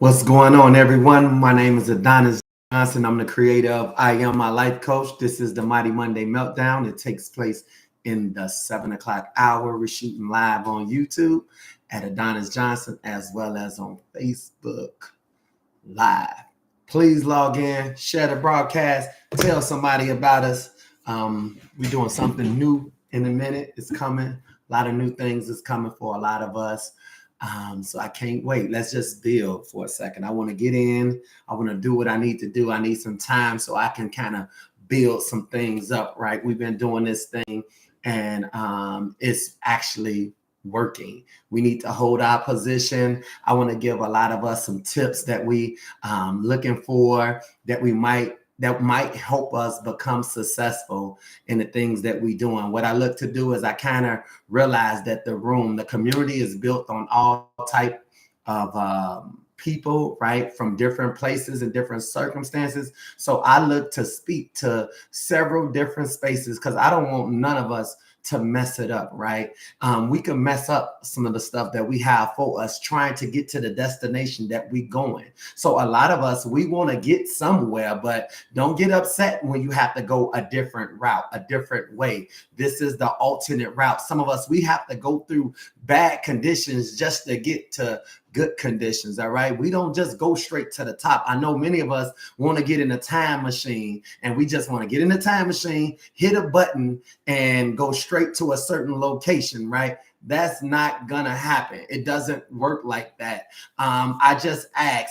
What's going on, everyone? My name is Adonis Johnson. I'm the creator of I Am My Life Coach. This is the Mighty Monday Meltdown. It takes place in the 7 o'clock hour. We're shooting live on YouTube at Adonis Johnson as well as on Facebook Live. Please log in, share the broadcast, tell somebody about us. We're doing something new in a minute. It's coming. A lot of new things is coming for a lot of us. So I can't wait. Let's just build for a second. I want to get in. I want to do what I need to do. I need some time so I can kind of build some things up, right? We've been doing this thing and it's actually working. We need to hold our position. I want to give a lot of us some tips that we looking for that might help us become successful in the things that we doing. What I look to do is I kind of realize that the community is built on all type of people, right, from different places and different circumstances. So I look to speak to several different spaces because I don't want none of us to mess it up, right? We can mess up some of the stuff that we have for us trying to get to the destination that we going. So a lot of us, we want to get somewhere, but don't get upset when you have to go a different route, a different way. This is the alternate route. Some of us, we have to go through bad conditions just to get to good conditions. All right. We don't just go straight to the top. I know many of us want to get in a time machine and we just want to get in the time machine, hit a button and go straight to a certain location, right? That's not gonna happen. It doesn't work like that. I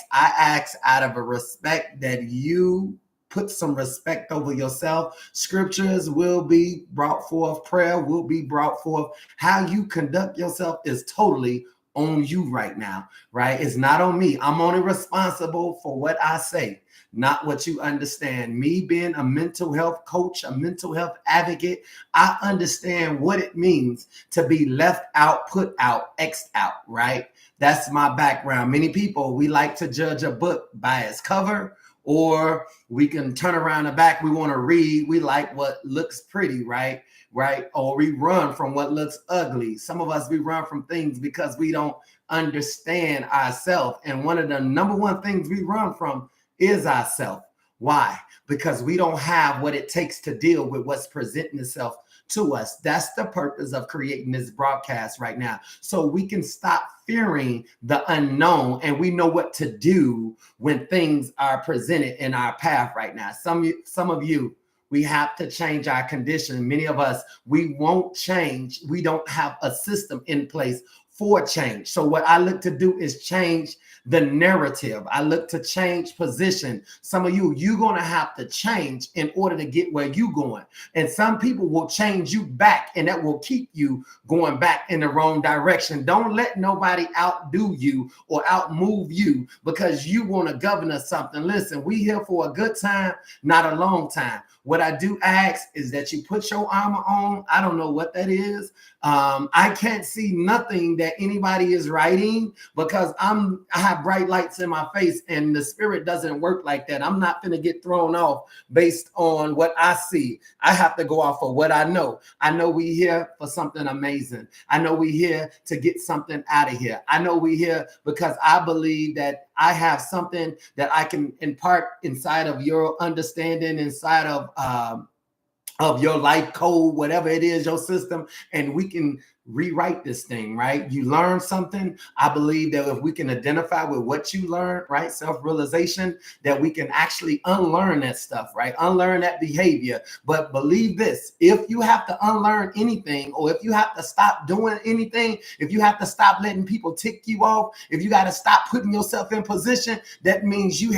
ask out of a respect that you put some respect over yourself. Scriptures will be brought forth. Prayer will be brought forth. How you conduct yourself is totally on you right now, right? It's not on me. I'm only responsible for what I say, not what you understand. Me being a mental health coach, a mental health advocate, I understand what it means to be left out, put out, X'd out, right? That's my background. Many people, we like to judge a book by its cover, or we can turn around the back. We want to read. We like what looks pretty, right? Right? Or we run from what looks ugly. Some of us, we run from things because we don't understand ourselves. And one of the number one things we run from is ourselves. Why? Because we don't have what it takes to deal with what's presenting itself to us. That's the purpose of creating this broadcast right now. So we can stop fearing the unknown and we know what to do when things are presented in our path right now. Some of you, we have to change our condition. Many of us, we won't change. We don't have a system in place for change. So what I look to do is change the narrative. I look to change position. Some of you, you're going to have to change in order to get where you're going. And some people will change you back, and that will keep you going back in the wrong direction. Don't let nobody outdo you or outmove you because you want to govern something. Listen, we here for a good time, not a long time. What I do ask is that you put your armor on. I don't know what that is. I can't see nothing that anybody is writing because I have bright lights in my face and the spirit doesn't work like that. I'm not going to get thrown off based on what I see. I have to go off of what I know. I know we here for something amazing. I know we here to get something out of here. I know we here because I believe that I have something that I can impart inside of your understanding, inside of your life code, whatever it is, your system, and we can rewrite this thing, right? You learn something. I believe that if we can identify with what you learned, right? Self-realization, that we can actually unlearn that stuff, right? Unlearn that behavior. But believe this, if you have to unlearn anything, or if you have to stop doing anything, if you have to stop letting people tick you off, if you got to stop putting yourself in position, that means you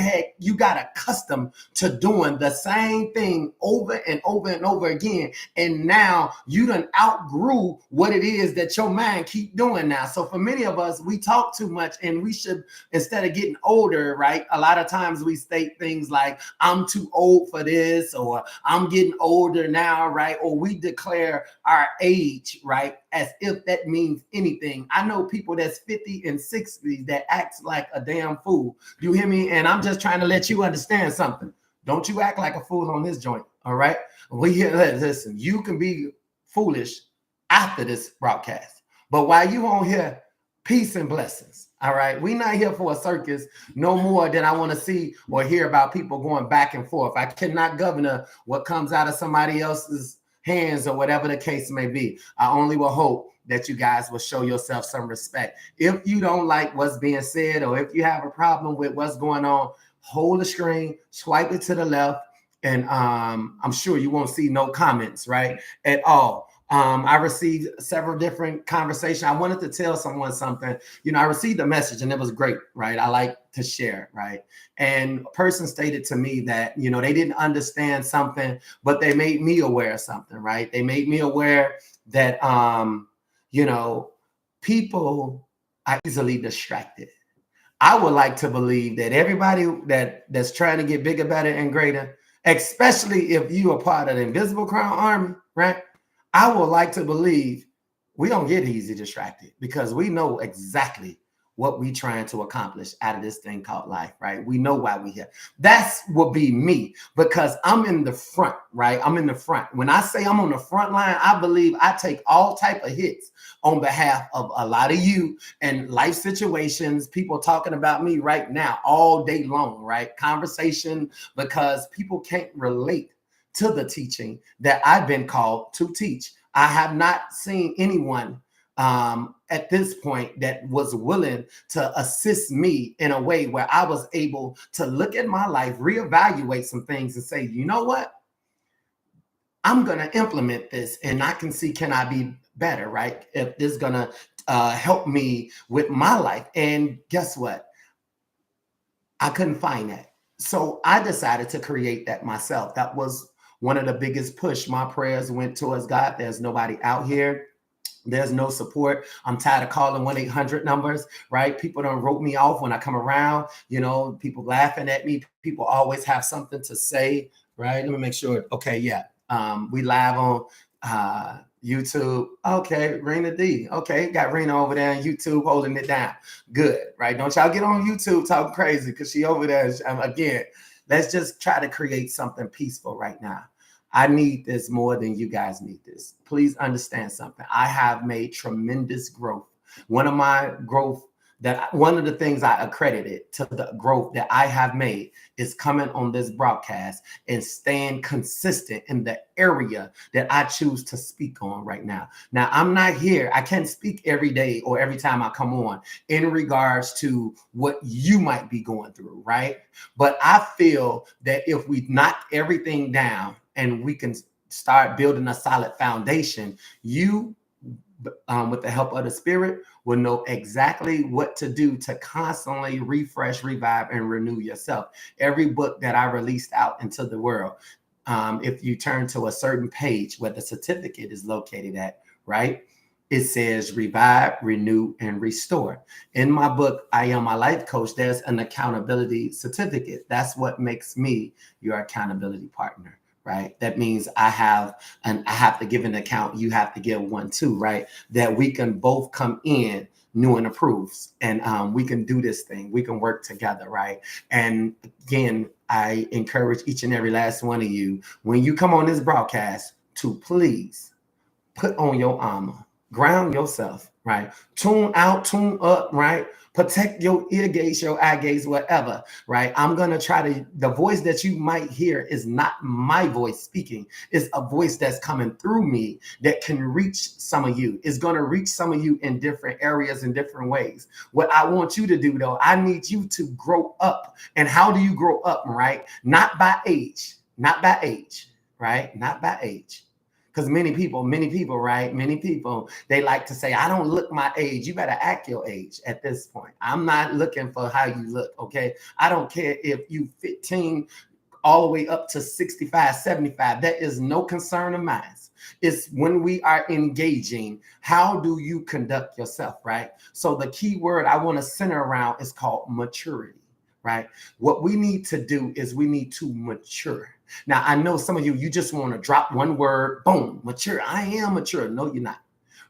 got accustomed to doing the same thing over and over and over again. And now you done outgrew what it is that your mind keep doing now. So for many of us, we talk too much, and we should, instead of getting older, right? A lot of times we state things like, I'm too old for this, or I'm getting older now, right? Or we declare our age, right? As if that means anything. I know people that's 50 and 60 that acts like a damn fool. You hear me? And I'm just trying to let you understand something. Don't you act like a fool on this joint, all right? Listen, you can be foolish after this broadcast. But while you on here, Peace and blessings. All right. We're not here for a circus no more than I want to see or hear about people going back and forth. I cannot govern what comes out of somebody else's hands or whatever the case may be. I only will hope that you guys will show yourself some respect. If you don't like what's being said, or if you have a problem with what's going on, hold the screen, swipe it to the left, and I'm sure you won't see no comments, right, at all. I received several different conversations. I wanted to tell someone something. I received a message and it was great, right? I like to share, right? And a person stated to me that, they didn't understand something, but they made me aware of something, right? They made me aware that, people are easily distracted. I would like to believe that everybody that's trying to get bigger, better, and greater, especially if you are part of the Invisible Crown Army, right? I would like to believe we don't get easy distracted because we know exactly what we trying to accomplish out of this thing called life, right? We know why we here. That's will be me because I'm in the front, right? I'm in the front. When I say I'm on the front line, I believe I take all type of hits on behalf of a lot of you and life situations, people talking about me right now all day long, right? Conversation, because people can't relate to the teaching that I've been called to teach. I have not seen anyone at this point that was willing to assist me in a way where I was able to look at my life, reevaluate some things and say, you know what? I'm going to implement this and I can see, can I be better, right? If this is going to help me with my life. And guess what? I couldn't find that. So I decided to create that myself. That was one of the biggest push. My prayers went towards God. There's nobody out here. There's no support. I'm tired of calling 1-800 numbers, right? People don't wrote me off when I come around, people laughing at me. People always have something to say, right? Let me make sure. Okay, yeah. We live on YouTube. Okay, Rena D. Okay, got Rena over there on YouTube holding it down. Good, right? Don't y'all get on YouTube talking crazy because she over there. Again, let's just try to create something peaceful right now. I need this more than you guys need this. Please understand something. I have made tremendous growth. One of the things I accredited to the growth that I have made is coming on this broadcast and staying consistent in the area that I choose to speak on right now. Now, I'm not here. I can't speak every day or every time I come on in regards to what you might be going through, right? But I feel that if we knock everything down and we can start building a solid foundation, you, with the help of the Spirit, will know exactly what to do to constantly refresh, revive, and renew yourself. Every book that I released out into the world, if you turn to a certain page where the certificate is located at, right? It says revive, renew, and restore. In my book, I Am My Life Coach, there's an accountability certificate. That's what makes me your accountability partner. Right. That means I have to give an account. You have to give one too, right? That we can both come in new and approved, and we can do this thing. We can work together, right? And again, I encourage each and every last one of you, when you come on this broadcast, to please put on your armor, ground yourself, right? Tune out, tune up, right? Protect your ear gates, your eye gates, whatever, right? I'm going to the voice that you might hear is not my voice speaking. It's a voice that's coming through me that can reach some of you. It's going to reach some of you in different areas, in different ways. What I want you to do, though, I need you to grow up. And how do you grow up, right? Not by age, right? Not by age. Because many people, right? Many people, they like to say, I don't look my age. You better act your age at this point. I'm not looking for how you look, okay? I don't care if you 15 all the way up to 65, 75. That is no concern of mine. It's when we are engaging, how do you conduct yourself, right? So the key word I want to center around is called maturity, right? What we need to do is we need to mature. Now, I know some of you just want to drop one word, boom, mature. I am mature. No, you're not,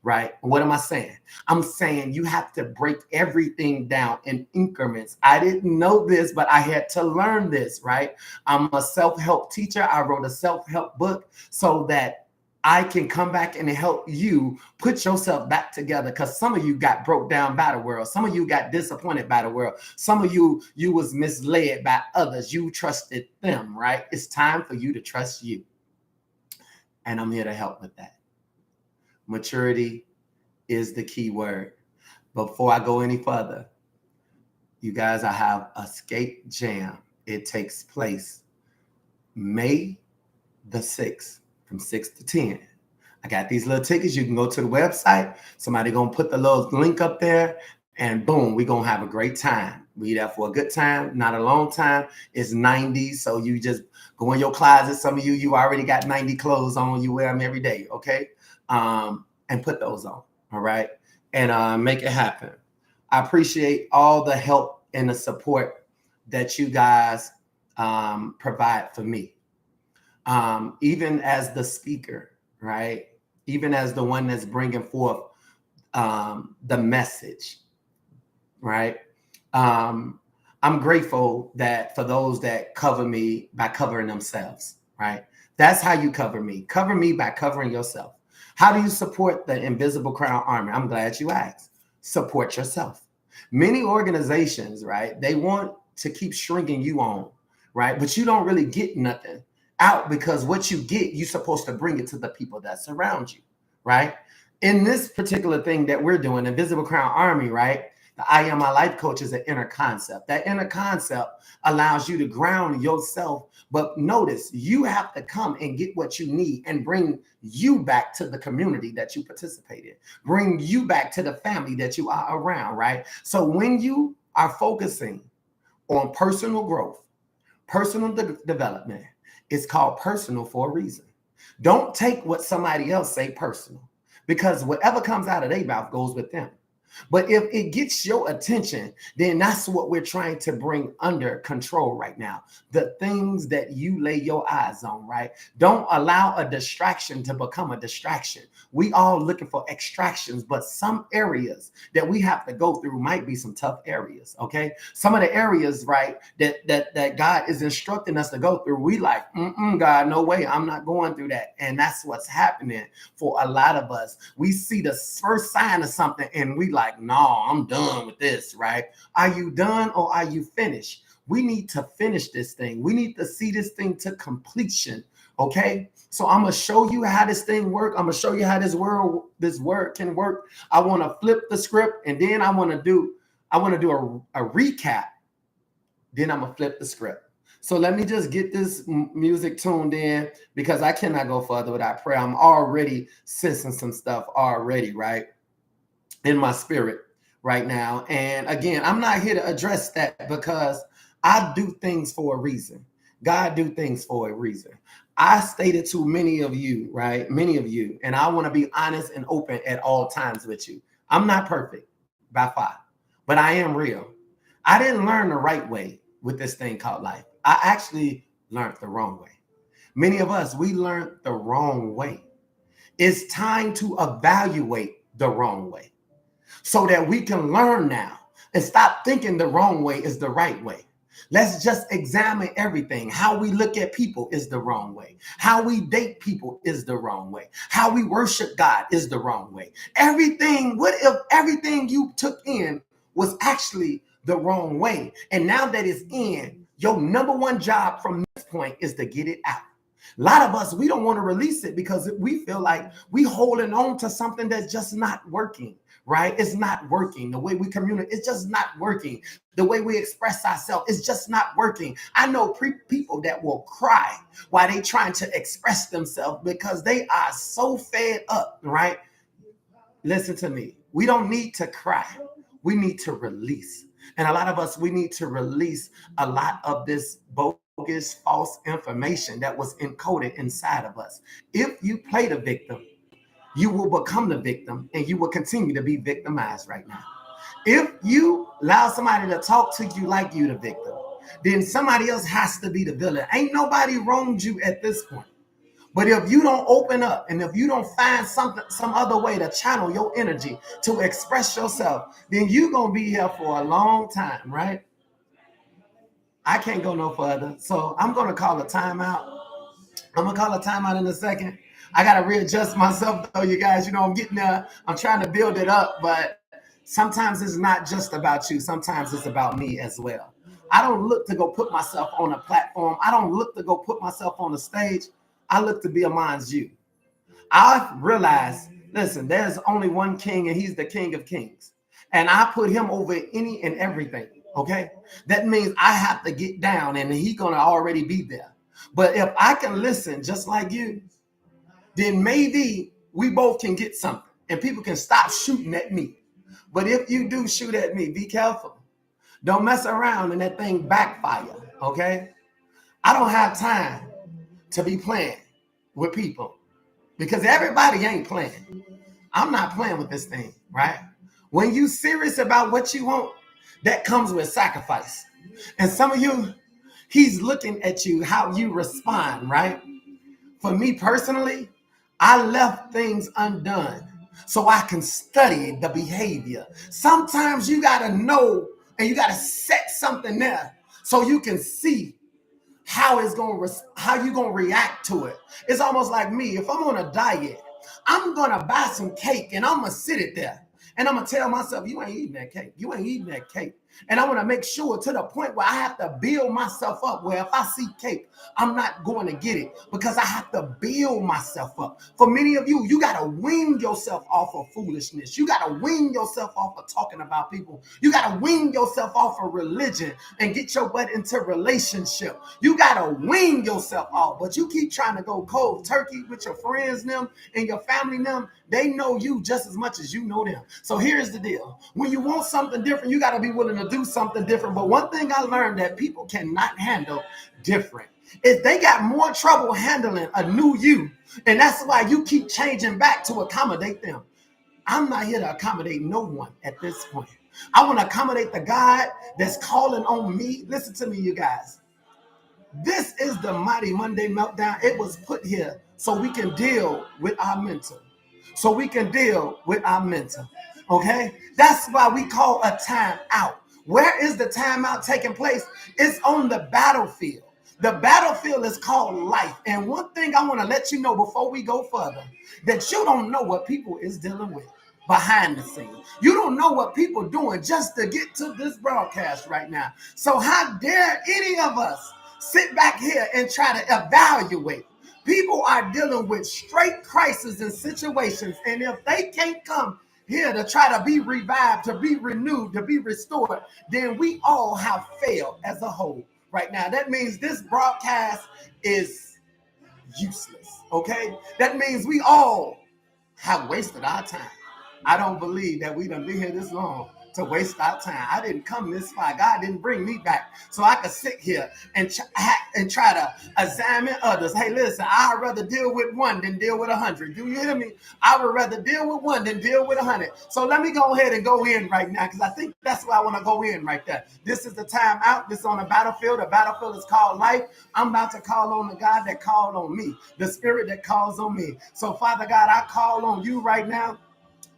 right? What am I saying? I'm saying you have to break everything down in increments. I didn't know this, but I had to learn this, right? I'm a self-help teacher. I wrote a self-help book so that I can come back and help you put yourself back together, because some of you got broke down by the world. Some of you got disappointed by the world. Some of you was misled by others. You trusted them, right? It's time for you to trust you. And I'm here to help with that. Maturity is the key word. Before I go any further, you guys, I have Escape Jam. It takes place May the 6th from 6 to 10. I got these little tickets. You can go to the website. Somebody going to put the little link up there, and boom, we're going to have a great time. We there for a good time, not a long time. It's 90, so you just go in your closet. Some of you already got 90 clothes on. You wear them every day, okay? And put those on, all right? And make it happen. I appreciate all the help and the support that you guys provide for me. Even as the speaker, right? Even as the one that's bringing forth the message, right? I'm grateful that for those that cover me by covering themselves, right? That's how you cover me. Cover me by covering yourself. How do you support the Invisible Crown Army? I'm glad you asked. Support yourself. Many organizations, right? They want to keep shrinking you on, right? But you don't really get nothing out, because what you get, you're supposed to bring it to the people that surround you, right? In this particular thing that we're doing, Invisible Crown Army, right? The I Am My Life Coach is an inner concept. That inner concept allows you to ground yourself. But notice, you have to come and get what you need and bring you back to the community that you participate in. Bring you back to the family that you are around, right? So when you are focusing on personal growth, personal development, it's called personal for a reason. Don't take what somebody else say personal, because whatever comes out of their mouth goes with them. But if it gets your attention, then that's what we're trying to bring under control right now. The things that you lay your eyes on, right? Don't allow a distraction to become a distraction. We all looking for extractions, but some areas that we have to go through might be some tough areas, okay? Some of the areas, right, that God is instructing us to go through, we like, God, no way, I'm not going through that. And that's what's happening for a lot of us. We see the first sign of something and we like, no, I'm done with this, right? Are you done or are you finished? We need to finish this thing. We need to see this thing to completion, okay? So I'm going to show you how this thing works. I'm going to show you how this word can work. I want to flip the script, and then I want to do a recap. Then I'm going to flip the script. So let me just get this music tuned in, because I cannot go further without prayer. I'm already sensing some stuff already, right? In my spirit right now. And again, I'm not here to address that, because I do things for a reason. God do things for a reason. I stated to many of you, right? Many of you, and I want to be honest and open at all times with you. I'm not perfect by far, but I am real. I didn't learn the right way with this thing called life. I actually learned the wrong way. Many of us, we learned the wrong way. It's time to evaluate the wrong way, so that we can learn now and stop thinking the wrong way is the right way. Let's just examine everything. How we look at people is the wrong way. How we date people is the wrong way. How we worship God is the wrong way. Everything, what if everything you took in was actually the wrong way? And now that it's in, your number one job from this point is to get it out. A lot of us, we don't want to release it because we feel like we holding on to something that's just not working, right? It's not working. The way we communicate, it's just not working. The way we express ourselves, it's just not working. I know people that will cry while they trying to express themselves because they are so fed up, right? Listen to me. We don't need to cry. We need to release. And a lot of us, we need to release a lot of this bogus, false information that was encoded inside of us. If you play the victim, you will become the victim, and you will continue to be victimized right now. If you allow somebody to talk to you like you the victim, then somebody else has to be the villain. Ain't nobody wronged you at this point. But if you don't open up, and if you don't find some other way to channel your energy to express yourself, then you're going to be here for a long time, right? I can't go no further. So I'm going to call a timeout. I'm going to call a timeout in a second. I got to readjust myself, though, you guys. I'm getting there. I'm trying to build it up, but sometimes it's not just about you. Sometimes it's about me as well. I don't look to go put myself on a platform. I don't look to go put myself on a stage. I look to be amongst you. I realize, listen, there's only one king, and he's the King of Kings. And I put him over any and everything. Okay. That means I have to get down, and he's going to already be there. But if I can listen just like you, then maybe we both can get something and people can stop shooting at me. But if you do shoot at me, be careful. Don't mess around and that thing backfire. Okay. I don't have time to be playing with people because everybody ain't playing. I'm not playing with this thing, right? When you serious about what you want, that comes with sacrifice. And some of you, he's looking at you, how you respond, right? For me personally, I left things undone so I can study the behavior. Sometimes you got to know and you got to set something there so you can see how you gonna react to it. It's almost like me. If I'm on a diet, I'm gonna buy some cake and I'm gonna sit it there. And I'm gonna tell myself, you ain't eating that cake. You ain't eating that cake. And I want to make sure to the point where I have to build myself up, where if I see cake, I'm not going to get it because I have to build myself up. For many of you, you got to wean yourself off of foolishness. You got to wean yourself off of talking about people. You got to wean yourself off of religion and get your butt into relationship. You got to wean yourself off, but you keep trying to go cold turkey with your friends, them, and your family, them. They know you just as much as you know them. So here's the deal. When you want something different, you got to be willing to do something different. But one thing I learned that people cannot handle different is they got more trouble handling a new you. And that's why you keep changing back to accommodate them. I'm not here to accommodate no one at this point. I want to accommodate the God that's calling on me. Listen to me, you guys. This is the Mighty Monday Meltdown. It was put here so we can deal with our mental. So we can deal with our mental. Okay? That's why we call a time out. Where is the time out taking place? It's on the battlefield. The battlefield is called life. And one thing I want to let you know before we go further, that you don't know what people is dealing with behind the scenes. You don't know what people doing just to get to this broadcast right now. So how dare any of us sit back here and try to evaluate? People are dealing with straight crises and situations. And if they can't come here to try to be revived, to be renewed, to be restored, then we all have failed as a whole right now. That means this broadcast is useless, okay? That means we all have wasted our time. I don't believe that we done been here this long to waste our time. I didn't come this far. God didn't bring me back so I could sit here and try to examine others. Hey, listen, I'd rather deal with one than deal with 100. Do you hear me? I would rather deal with one than deal with 100. So let me go ahead and go in right now because I think that's where I want to go in right there. This is the time out. This is on the battlefield. The battlefield is called life. I'm about to call on the God that called on me, the spirit that calls on me. So, Father God, I call on you right now.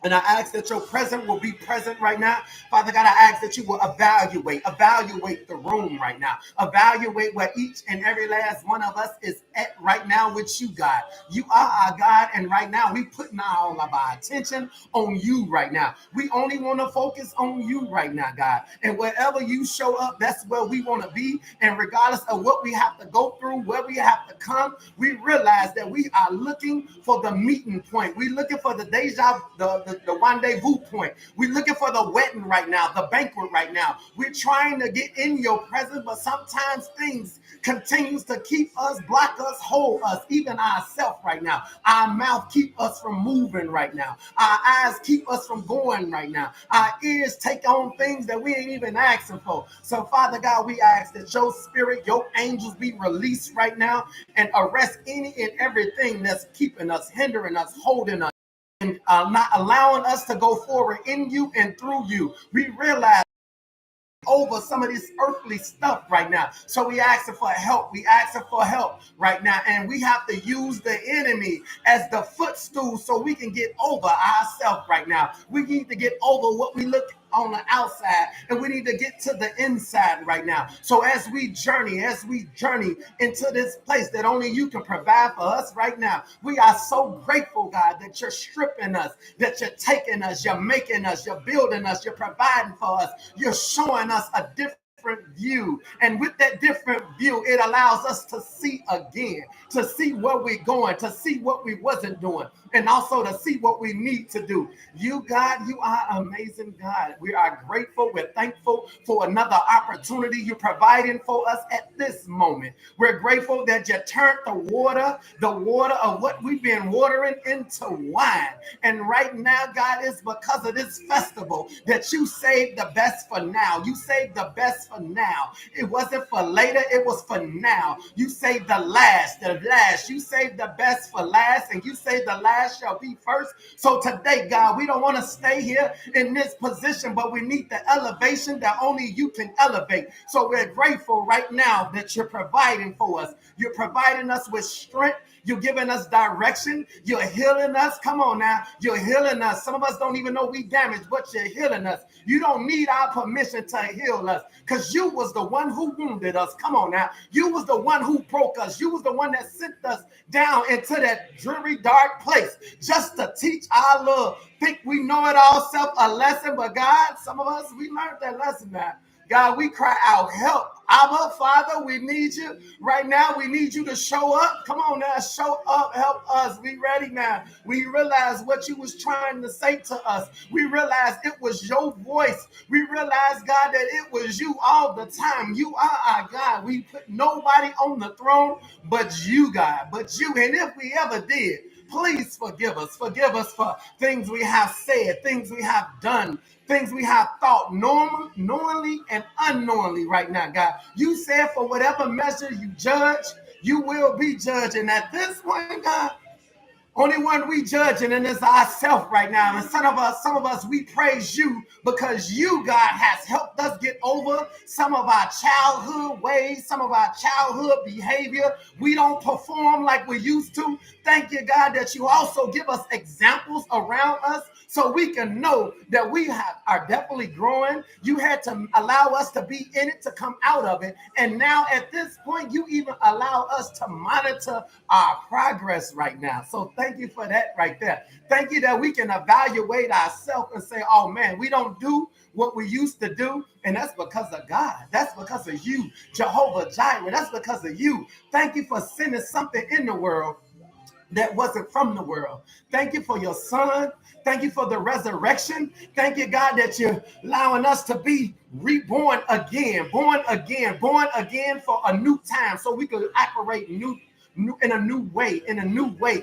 And I ask that your presence will be present right now. Father God, I ask that you will evaluate the room right now. Evaluate where each and every last one of us is at right now with you, God. You are our God, and right now we putting all of our attention on you right now. We only want to focus on you right now, God. And wherever you show up, that's where we want to be. And regardless of what we have to go through, where we have to come, we realize that we are looking for the meeting point. We're looking for the the rendezvous point. We're looking for the wedding right now, the banquet right now. We're trying to get in your presence, but sometimes things continues to keep us, block us, hold us, even ourselves right now. Our mouth keep us from moving right now. Our eyes keep us from going right now. Our ears take on things that we ain't even asking for. So, Father God, we ask that your spirit, your angels be released right now and arrest any and everything that's keeping us, hindering us, holding us, and not allowing us to go forward in you and through you. We realize over some of this earthly stuff right now. So we asking for help. We asking for help right now. And we have to use the enemy as the footstool so we can get over ourselves right now. We need to get over what we look on the outside, and we need to get to the inside right now. So as we journey into this place that only you can provide for us right now, we are so grateful, God, that you're stripping us, that you're taking us, you're making us, you're building us, you're providing for us, you're showing us a different view. And with that different view, it allows us to see again, to see where we're going, to see what we wasn't doing, and also to see what we need to do. You, God, you are amazing, God. We are grateful. We're thankful for another opportunity you're providing for us at this moment. We're grateful that you turned the water of what we've been watering into wine. And right now, God, it's because of this festival that you saved the best for now. You saved the best for now. It wasn't for later, it was for now. You saved the last. You saved the best for last, and you saved the last shall be first. So today, God, we don't want to stay here in this position, but we need the elevation that only you can elevate. So we're grateful right now that you're providing for us. You're providing us with strength. You're giving us direction. You're healing us. Come on now. You're healing us. Some of us don't even know we damaged, but you're healing us. You don't need our permission to heal us because you was the one who wounded us. Come on now. You was the one who broke us. You was the one that sent us down into that dreary, dark place just to teach our little think we know it all self a lesson. But God, some of us, we learned that lesson now. God, we cry out, help. Abba, Father, we need you. Right now, we need you to show up. Come on now, show up, help us. We ready now. We realize what you was trying to say to us. We realize it was your voice. We realize, God, that it was you all the time. You are our God. We put nobody on the throne but you, God, but you. And if we ever did, please forgive us. Forgive us for things we have said, things we have done, things we have thought knowingly and unknowingly right now, God. You said for whatever measure you judge, you will be judged. And at this point, God, only one we judging, and it's ourselves right now. And some of us, we praise you because you, God, has helped us get over some of our childhood ways, some of our childhood behavior. We don't perform like we used to. Thank you, God, that you also give us examples around us so we can know that we are definitely growing. You had to allow us to be in it to come out of it. And now at this point, you even allow us to monitor our progress right now. So thank you for that right there. Thank you that we can evaluate ourselves and say, oh man, we don't do what we used to do. And that's because of God. That's because of you, Jehovah Jireh. That's because of you. Thank you for sending something in the world that wasn't from the world. Thank you for your son. Thank you for the resurrection. Thank you, God, that you're allowing us to be reborn again, born again for a new time so we can operate in a new way.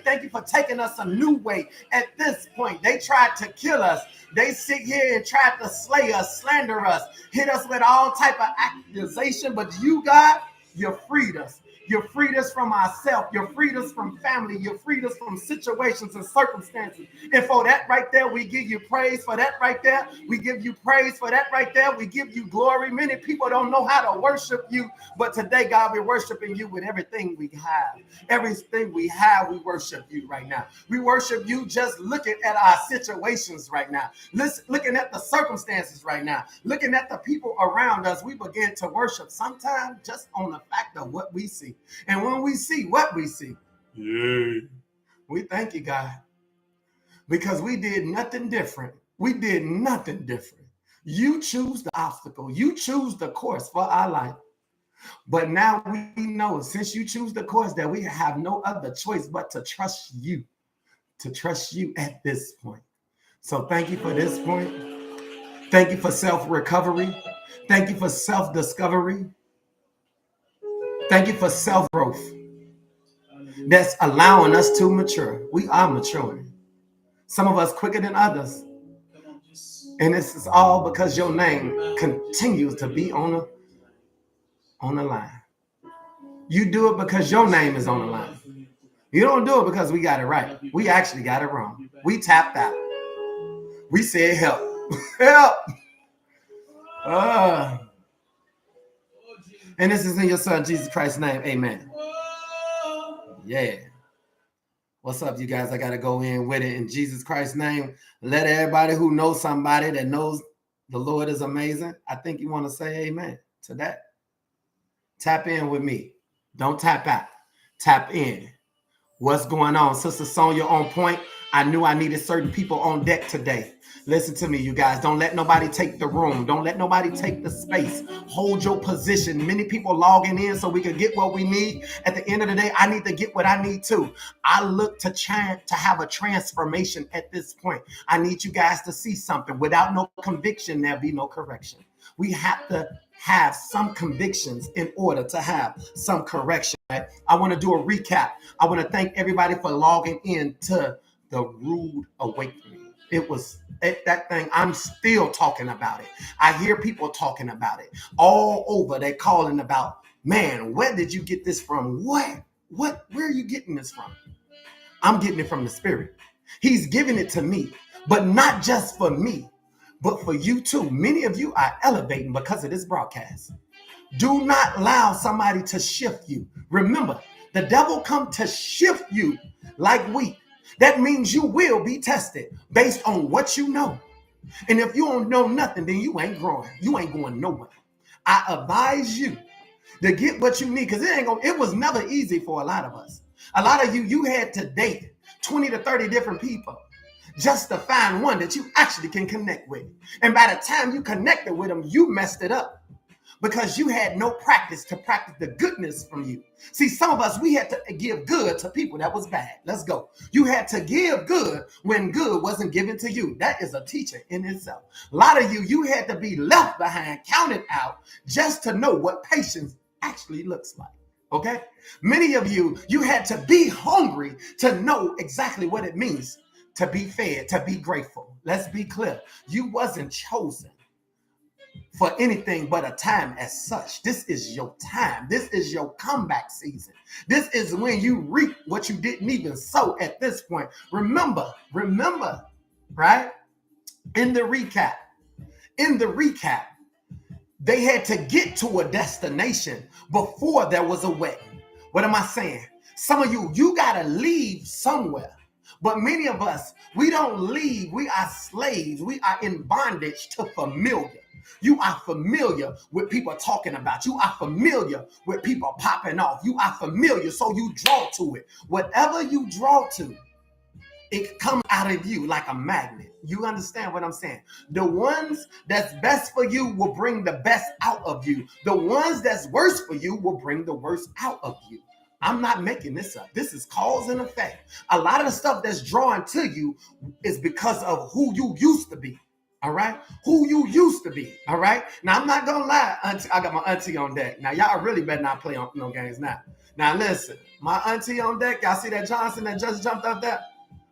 Thank you for taking us a new way. At this point, they tried to kill us. They sit here and tried to slay us, slander us, hit us with all type of accusation. But you, God, you freed us. You freed us from ourselves. You freed us from family. You freed us from situations and circumstances. And for that right there, we give you praise. For that right there, we give you praise. For that right there, we give you glory. Many people don't know how to worship you, but today, God, we're worshiping you with everything we have. Everything we have, we worship you right now. We worship you just looking at our situations right now. Looking at the circumstances right now. Looking at the people around us, we begin to worship sometimes just on the fact of what we see. And when we see what we see, we thank you, God, because we did nothing different. We did nothing different. You choose the obstacle. You choose the course for our life. But now we know, since you choose the course, that we have no other choice but to trust you at this point. So thank you for this point. Thank you for self-recovery. Thank you for self-discovery. Thank you for self-growth. That's allowing us to mature. We are maturing. Some of us quicker than others. And this is all because your name continues to be on the line. You do it because your name is on the line. You don't do it because we got it right. We actually got it wrong. We tapped out. We said help. Help. And this is in your son, Jesus Christ's name. Amen. Yeah. What's up, you guys? I got to go in with it in Jesus Christ's name. Let everybody who knows somebody that knows The Lord is amazing. I think you want to say amen to that. Tap in with me. Don't tap out. Tap in. What's going on? Sister Sonia on point. I knew I needed certain people on deck today. Listen to me, you guys. Don't let nobody take the room. Don't let nobody take the space. Hold your position. Many people logging in so we can get what we need. At the end of the day, I need to get what I need too. I look to have a transformation at this point. I need you guys to see something. Without no conviction, there'll be no correction. We have to have some convictions in order to have some correction. Right? I want to do a recap. I want to thank everybody for logging in to the Rude Awakening. It was that thing. I'm still talking about it. I hear people talking about it all over. They're calling about, man, where did you get this from? Where are you getting this from? I'm getting it from the Spirit. He's giving it to me, but not just for me, but for you too. Many of you are elevating because of this broadcast. Do not allow somebody to shift you. Remember, the devil come to shift you like wheat. That means you will be tested based on what you know. And if you don't know nothing, then you ain't growing. You ain't going nowhere. I advise you to get what you need, because it was never easy for a lot of us. A lot of you had to date 20 to 30 different people just to find one that you actually can connect with. And by the time you connected with them, you messed it up because you had no practice to practice the goodness from you. See, some of us, we had to give good to people that was bad. Let's go. You had to give good when good wasn't given to you. That is a teacher in itself. A lot of you had to be left behind, counted out, just to know what patience actually looks like. Okay? Many of you had to be hungry to know exactly what it means to be fed, to be grateful. Let's be clear. You wasn't chosen for anything but a time as such. This is your time. This is your comeback season. This is when you reap what you didn't even sow at this point. Remember, right? In the recap, they had to get to a destination before there was a wedding. What am I saying? Some of you got to leave somewhere. But many of us, we don't leave. We are slaves. We are in bondage to familiar. You are familiar with people talking about. You are familiar with people popping off. You are familiar, so you draw to it. Whatever you draw to, it comes out of you like a magnet. You understand what I'm saying? The ones that's best for you will bring the best out of you. The ones that's worse for you will bring the worst out of you. I'm not making this up. This is cause and effect. A lot of the stuff that's drawn to you is because of who you used to be. All right? Who you used to be. All right? Now, I'm not going to lie. Auntie, I got my auntie on deck. Now, y'all really better not play on no games now. Now, listen. My auntie on deck. Y'all see that Johnson that just jumped up there?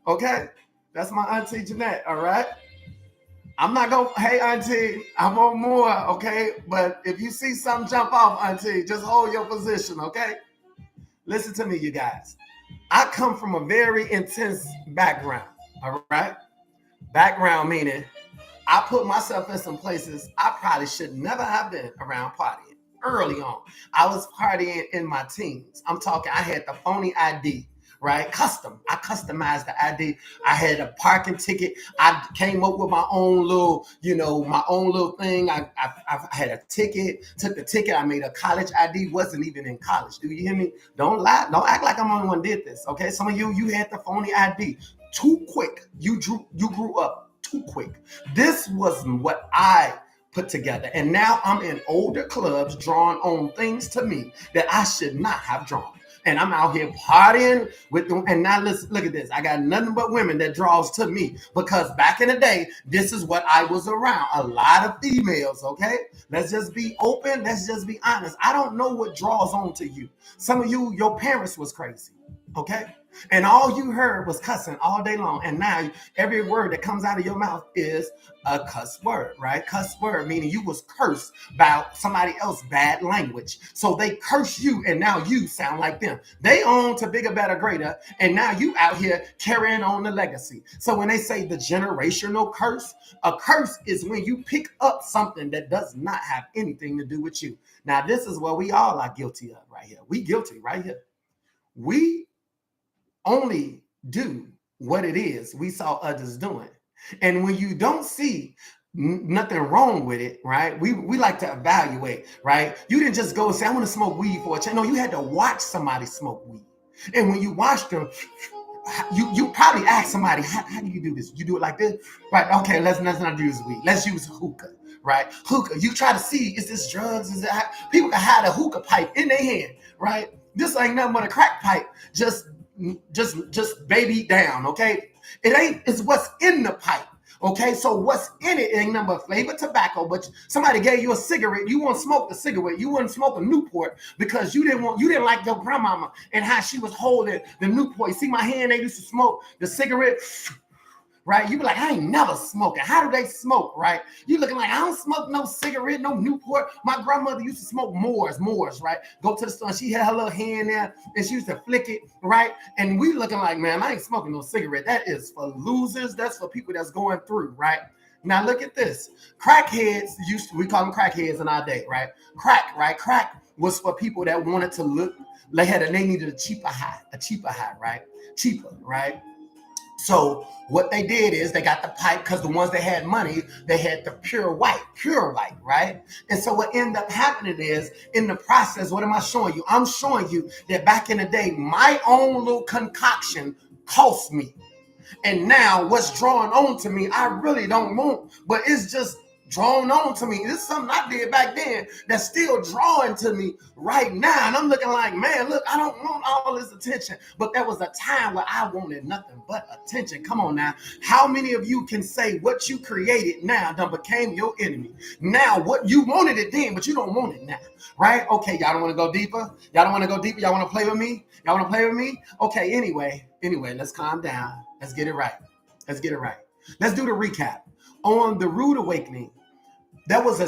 Okay? That's my auntie Jeanette. All right? I'm not going to, hey, auntie, I want more. Okay? But if you see something jump off, auntie, just hold your position. Okay? Listen to me, you guys. I come from a very intense background. All right? Background meaning I put myself in some places I probably should never have been around partying early on. I was partying in my teens. I'm talking, I had the phony ID, right? I customized the ID. I had a parking ticket. I came up with my own little, my own little thing. I had a ticket, took the ticket. I made a college ID, wasn't even in college. Do you hear me? Don't lie. Don't act like I'm the only one did this, okay? Some of you had the phony ID. Too quick. You grew up too quick. This was what I put together. And now I'm in older clubs drawing on things to me that I should not have drawn. And I'm out here partying with them. And now let's look at this. I got nothing but women that draws to me because back in the day, this is what I was around. A lot of females, okay? Let's just be open. Let's just be honest. I don't know what draws on to you. Some of you, your parents was crazy, okay? And all you heard was cussing all day long. And now every word that comes out of your mouth is a cuss word, right? Cuss word, meaning you was cursed by somebody else's bad language. So they curse you and now you sound like them. They own to bigger, better, greater. And now you out here carrying on the legacy. So when they say the generational curse, a curse is when you pick up something that does not have anything to do with you. Now, this is what we all are guilty of right here. We guilty right here. We only do what it is we saw others doing. And when you don't see nothing wrong with it, right? We like to evaluate, right? You didn't just go and say, I want to smoke weed for a change. No, you had to watch somebody smoke weed. And when you watched them, you probably ask somebody, how do you do this? You do it like this? Right, okay, let's not use weed. Let's use hookah, right? Hookah, you try to see, is this drugs? Is it people can hide a hookah pipe in their hand, right? This ain't nothing but a crack pipe, just baby down, okay? It ain't, it's what's in the pipe. Okay, so what's in it ain't nothing but flavored tobacco, but somebody gave you a cigarette. You won't smoke the cigarette. You wouldn't smoke a Newport because you didn't like your grandmama and how she was holding the Newport. You see my hand, they used to smoke the cigarette, right? You be like, I ain't never smoking. How do they smoke, right? You looking like, I don't smoke no cigarette, no Newport. My grandmother used to smoke Moors, right? Go to the store, she had her little hand there, and she used to flick it, right? And we looking like, man, I ain't smoking no cigarette. That is for losers. That's for people that's going through, right? Now look at this. Crackheads we call them crackheads in our day, right? Crack, right? Crack was for people that wanted to look, they needed a cheaper high, right? Cheaper, right? So what they did is they got the pipe because the ones that had money, they had the pure white, right? And so what ended up happening is in the process, what am I showing you? I'm showing you that back in the day, my own little concoction cost me. And now what's drawn on to me, I really don't want, but it's just drawn on to me. This is something I did back then that's still drawing to me right now. And I'm looking like, man, look, I don't want all this attention. But there was a time where I wanted nothing but attention. Come on now. How many of you can say what you created now done became your enemy? Now, what you wanted it then, but you don't want it now, right? Okay, y'all don't want to go deeper? Y'all don't want to go deeper? Y'all want to play with me? Y'all want to play with me? Okay, anyway, let's calm down. Let's get it right. Let's do the recap. On the rude awakening, there was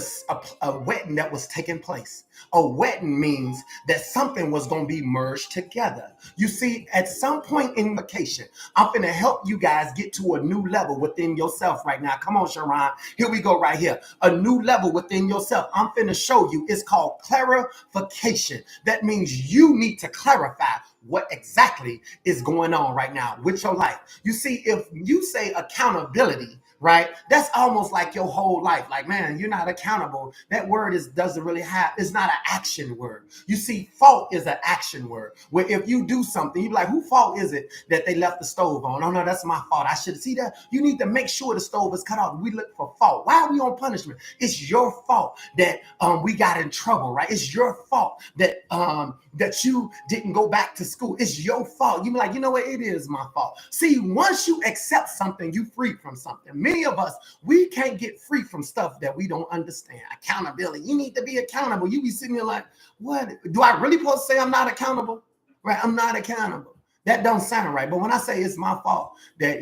a wetting that was taking place. A wetting means that something was going to be merged together. You see, at some point in vacation, I'm going to help you guys get to a new level within yourself right now. Come on, Sharon. Here we go right here. A new level within yourself. I'm going to show you. It's called clarification. That means you need to clarify what exactly is going on right now with your life. You see, if you say accountability, right? That's almost like your whole life. Like, man, you're not accountable. That word doesn't really have, it's not an action word. You see, fault is an action word. Where if you do something, you're like, whose fault is it that they left the stove on? Oh no, that's my fault. I should see that. You need to make sure the stove is cut off. We look for fault. Why are we on punishment? It's your fault that we got in trouble, right? It's your fault that that you didn't go back to school. It's your fault. You be like, you know what? It is my fault. See, once you accept something, you free from something. Many of us, we can't get free from stuff that we don't understand. Accountability. You need to be accountable. You be sitting there like, what? Do I really supposed to say I'm not accountable? Right? I'm not accountable. That don't sound right. But when I say it's my fault that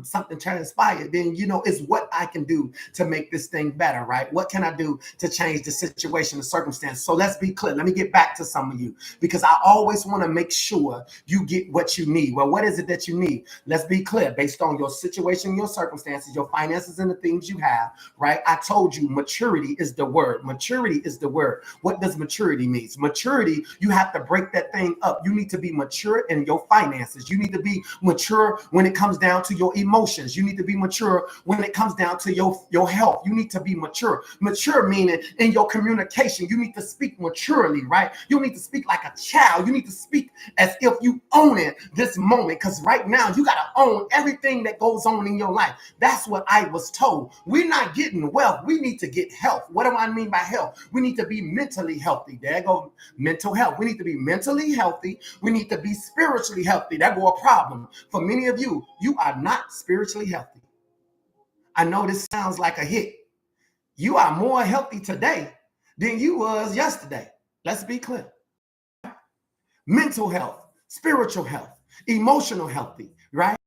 something transpired, then you know it's what I can do to make this thing better, right? What can I do to change the situation, the circumstance? So let's be clear. Let me get back to some of you because I always want to make sure you get what you need. Well, what is it that you need? Let's be clear based on your situation, your circumstances, your finances, and the things you have, right? I told you maturity is the word. Maturity is the word. What does maturity mean? Maturity, you have to break that thing up. You need to be mature in your finances. You need to be mature when it comes down to your emotions. You need to be mature when it comes down to your health. You need to be mature. Mature meaning in your communication. You need to speak maturely, right? You need to speak like a child. You need to speak as if you own it this moment, because right now you got to own everything that goes on in your life. That's what I was told. We're not getting wealth. We need to get health. What do I mean by health? We need to be mentally healthy. There go mental health. We need to be mentally healthy. We need to be spiritually healthy. That go a problem. For many of you, you are not spiritually healthy. I know this sounds like a hit. You are more healthy today than you was yesterday. Let's be clear. Mental health, spiritual health, emotional healthy, right?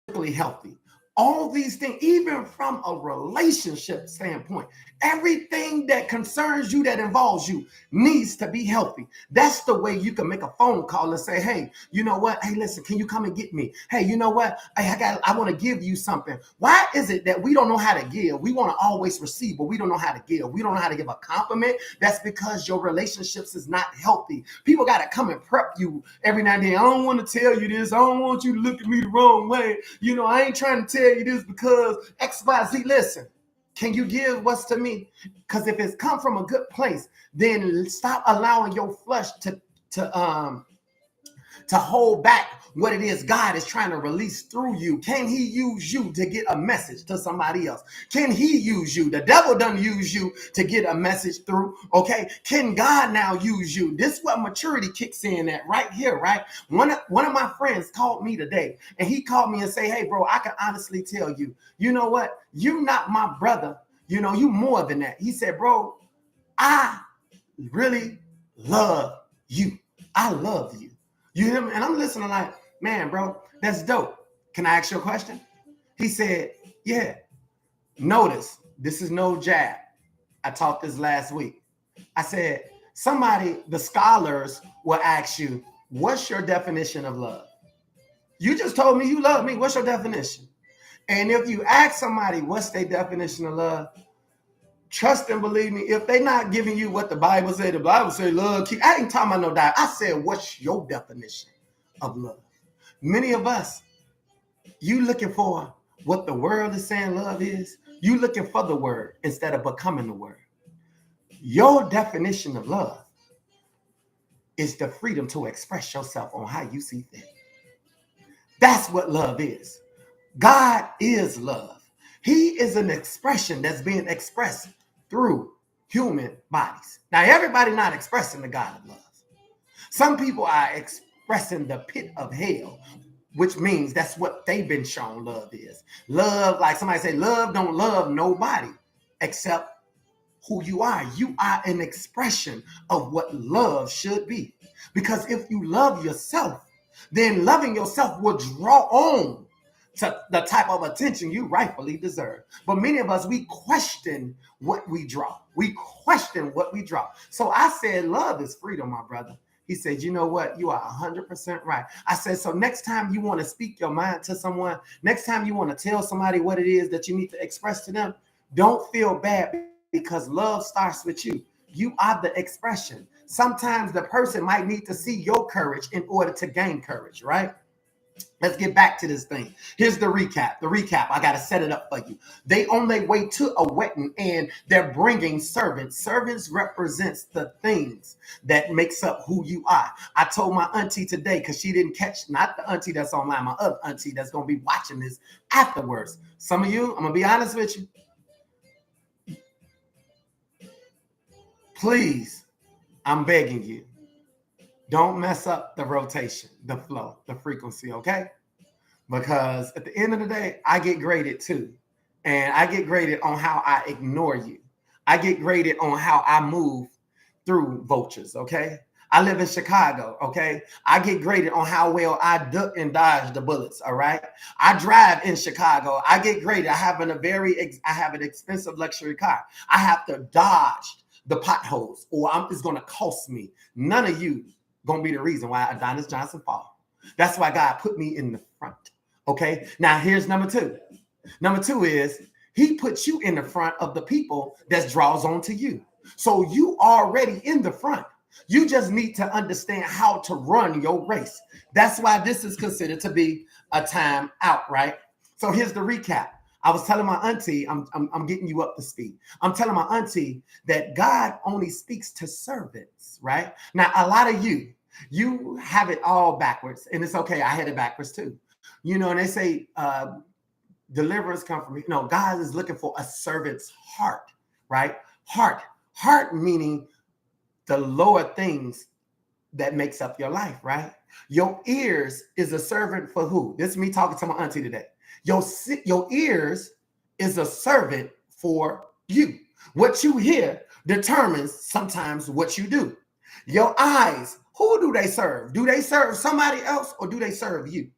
Physically healthy. All these things, even from a relationship standpoint, everything that concerns you, that involves you, needs to be healthy. That's the way you can make a phone call and say, hey, you know what? Hey, listen, can you come and get me? Hey, you know what? I want to give you something. Why is it that we don't know how to give? We want to always receive, but we don't know how to give. We don't know how to give a compliment. That's because your relationships is not healthy. People got to come and prep you every now and then. I don't want to tell you this. I don't want you to look at me the wrong way. You know, I ain't trying to tell you this because X, Y, Z. Listen, Can you give what's to me? Because if it's come from a good place, then stop allowing your flesh to hold back what it is God is trying to release through you. Can he use you to get a message to somebody else? Can he use you? The devil doesn't use you to get a message through, okay? Can God now use you? This is what maturity kicks in at right here, right? One of my friends called me today, and he called me and say, hey, bro, I can honestly tell you, you know what? You're not my brother. You know, you more than that. He said, bro, I really love you. I love you. You hear me? And I'm listening like, man, bro, that's dope. Can I ask you a question? He said, yeah. Notice, this is no jab. I taught this last week. I said, the scholars will ask you, what's your definition of love? You just told me you love me. What's your definition? And if you ask somebody, what's their definition of love? Trust and believe me, if they're not giving you what the Bible say love. I ain't talking about no doubt. I said, what's your definition of love? Many of us, you looking for what the world is saying love is. You looking for the word instead of becoming the word. Your definition of love is the freedom to express yourself on how you see things. That's what love is. God is love. He is an expression that's being expressed through human bodies. Now, everybody not expressing the God of love. Some people are expressing the pit of hell, which means that's what they've been shown love is. Love, like somebody say, love don't love nobody except who you are. You are an expression of what love should be. Because if you love yourself, then loving yourself will draw on to the type of attention you rightfully deserve. But many of us, we question what we draw. We question what we draw. So I said, love is freedom, my brother. He said, you know what? You are 100% right. I said, so next time you want to speak your mind to someone, next time you want to tell somebody what it is that you need to express to them, don't feel bad because love starts with you. You are the expression. Sometimes the person might need to see your courage in order to gain courage, right? Let's get back to this thing. Here's the recap. I got to set it up for you. They on their way to a wedding and they're bringing servants. Servants represents the things that makes up who you are. I told my auntie today, because she didn't catch, not the auntie that's online, my other auntie that's going to be watching this afterwards. Some of you, I'm going to be honest with you. Please, I'm begging you. Don't mess up the rotation, the flow, the frequency, okay? Because at the end of the day, I get graded too. And I get graded on how I ignore you. I get graded on how I move through vultures, okay? I live in Chicago, okay? I get graded on how well I duck and dodge the bullets, all right? I drive in Chicago. I get graded. I have an expensive luxury car. I have to dodge the potholes or it's going to cost me. None of you going to be the reason why Adonis Johnson fall. That's why God put me in the front. Okay. Now here's number two. Number two is he puts you in the front of the people that draws on to you. So you already in the front. You just need to understand how to run your race. That's why this is considered to be a time out, right? So here's the recap. I was telling my auntie, I'm getting you up to speed. I'm telling my auntie that God only speaks to servants, right? Now, a lot of you have it all backwards, and it's okay. I had it backwards too. You know, and they say deliverance come from me. No, God is looking for a servant's heart, right? Heart meaning the lower things that makes up your life, right? Your ears is a servant for who? This is me talking to my auntie today. Your ears is a servant for you. What you hear determines sometimes what you do. Your eyes, who do they serve? Do they serve somebody else or do they serve you?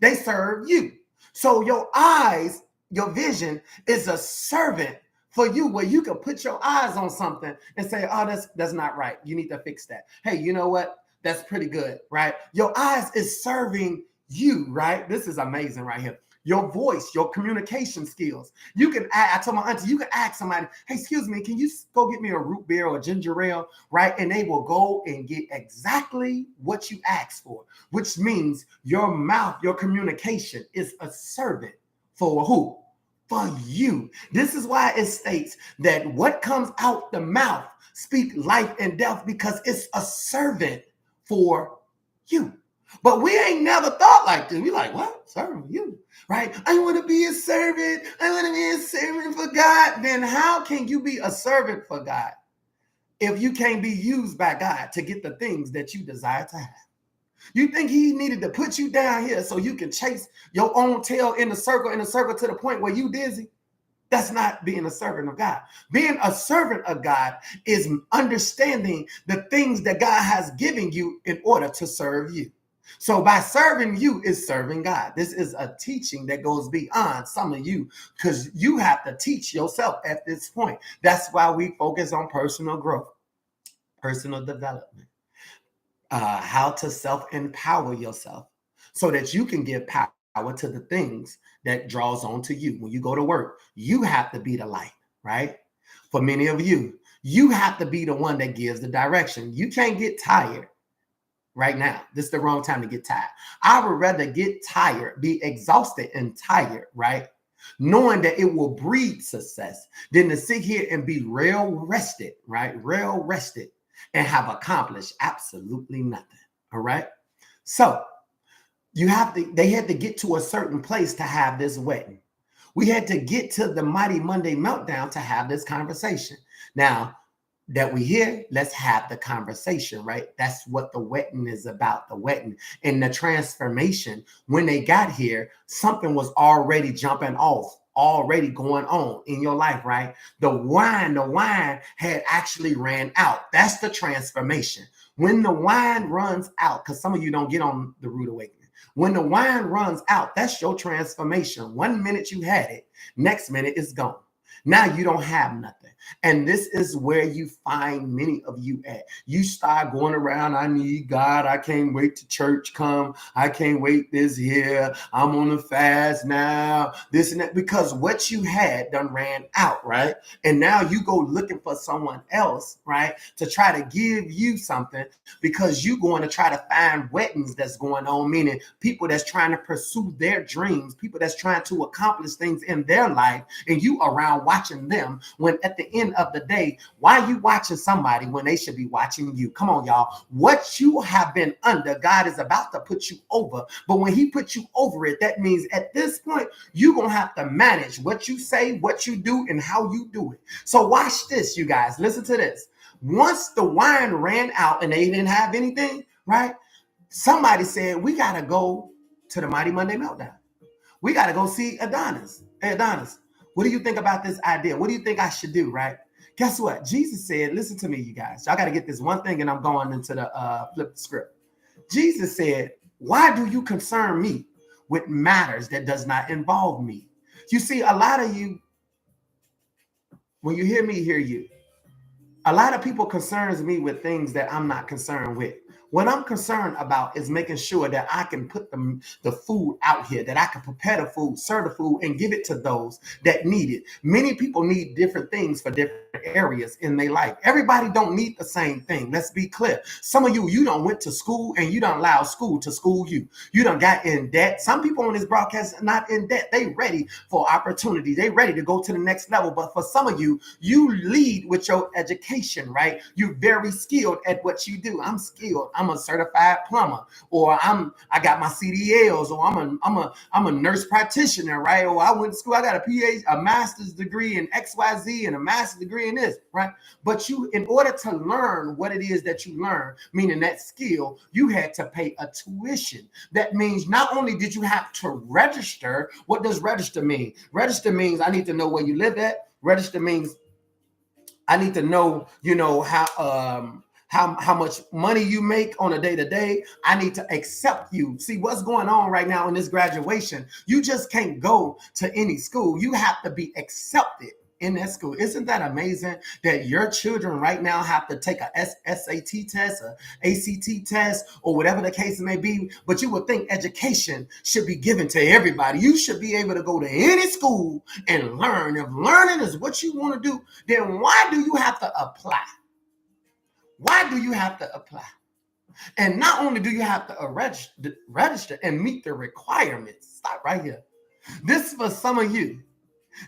They serve you. So your eyes, your vision is a servant for you where you can put your eyes on something and say, oh, that's not right. You need to fix that. Hey, you know what? That's pretty good, right? Your eyes is serving you, right? This is amazing right here. Your voice, your communication skills. You can, I told my auntie, you can ask somebody, hey, excuse me, can you go get me a root beer or a ginger ale, right? And they will go and get exactly what you asked for, which means your mouth, your communication is a servant for who? for you. This is why it states that what comes out the mouth speak life and death, because it's a servant for you. But we ain't never thought like this. We like, what? Servant for you, right? I want to be a servant. I want to be a servant for God. Then how can you be a servant for God if you can't be used by God to get the things that you desire to have? You think he needed to put you down here so you can chase your own tail in a circle to the point where you dizzy? That's not being a servant of God. Being a servant of God is understanding the things that God has given you in order to serve you. So by serving you is serving God. This is a teaching that goes beyond some of you, because you have to teach yourself at this point. That's why we focus on personal growth, personal development, how to self-empower yourself so that you can give power to the things that draws on to you. When you go to work, you have to be the light, right? For many of you, you have to be the one that gives the direction. You can't get tired right now. This is the wrong time to get tired. I would rather get tired, be exhausted and tired, right? Knowing that it will breed success than to sit here and be real rested, right? Real rested and have accomplished absolutely nothing. All right. So they had to get to a certain place to have this wedding. We had to get to the Mighty Monday Meltdown to have this conversation. Now that we here, let's have the conversation, right? That's what the wedding is about, the wedding and the transformation. When they got here, something was already jumping off, already going on in your life, right? The wine had actually ran out. That's the transformation. When the wine runs out, because some of you don't get on the rude awakening. When the wine runs out, that's your transformation. 1 minute you had it, next minute it's gone. Now you don't have nothing. And this is where you find many of you at. You start going around, I need God. I can't wait to church come. I can't wait this here. I'm on a fast now. This and that. Because what you had done ran out, right? And now you go looking for someone else, right? To try to give you something, because you're going to try to find weddings that's going on, meaning people that's trying to pursue their dreams, people that's trying to accomplish things in their life, and you around watching them, when at the end of the day, why are you watching somebody when they should be watching you? Come on, y'all. What you have been under, God is about to put you over. But when he puts you over it, that means at this point, you're going to have to manage what you say, what you do, and how you do it. So watch this, you guys. Listen to this. Once the wine ran out and they didn't have anything, right? Somebody said, we got to go to the Mighty Monday Meltdown. We got to go see Adonis. Hey, Adonis, what do you think about this idea? What do you think I should do, right? Guess what? Jesus said, listen to me, you guys. Y'all got to get this one thing, and I'm going into the flip the script. Jesus said, why do you concern me with matters that does not involve me? You see, a lot of you, when you hear me, hear you. A lot of people concerns me with things that I'm not concerned with. What I'm concerned about is making sure that I can put the food out here, that I can prepare the food, serve the food, and give it to those that need it. Many people need different things for different areas in their life. Everybody don't need the same thing. Let's be clear. Some of you don't went to school and you don't allow school to school you. You done got in debt. Some people on this broadcast are not in debt. They ready for opportunity. They ready to go to the next level. But for some of you, you lead with your education, right? You're very skilled at what you do. I'm skilled. I'm a certified plumber, or I got my CDLs, or I'm a nurse practitioner, right? Or I went to school. I got a PhD, a master's degree in XYZ and a master's degree in this, right? But you, in order to learn what it is that you learn, meaning that skill, you had to pay a tuition. That means not only did you have to register. What does register mean? Register means I need to know where you live at. Register means I need to know, how much money you make on a day-to-day. I need to accept you. See what's going on right now in this graduation. You just can't go to any school. You have to be accepted in that school. Isn't that amazing that your children right now have to take a SAT test, a ACT test, or whatever the case may be? But you would think education should be given to everybody. You should be able to go to any school and learn. If learning is what you want to do, then why do you have to apply? Why do you have to apply? And not only do you have to register and meet the requirements, stop right here. This is for some of you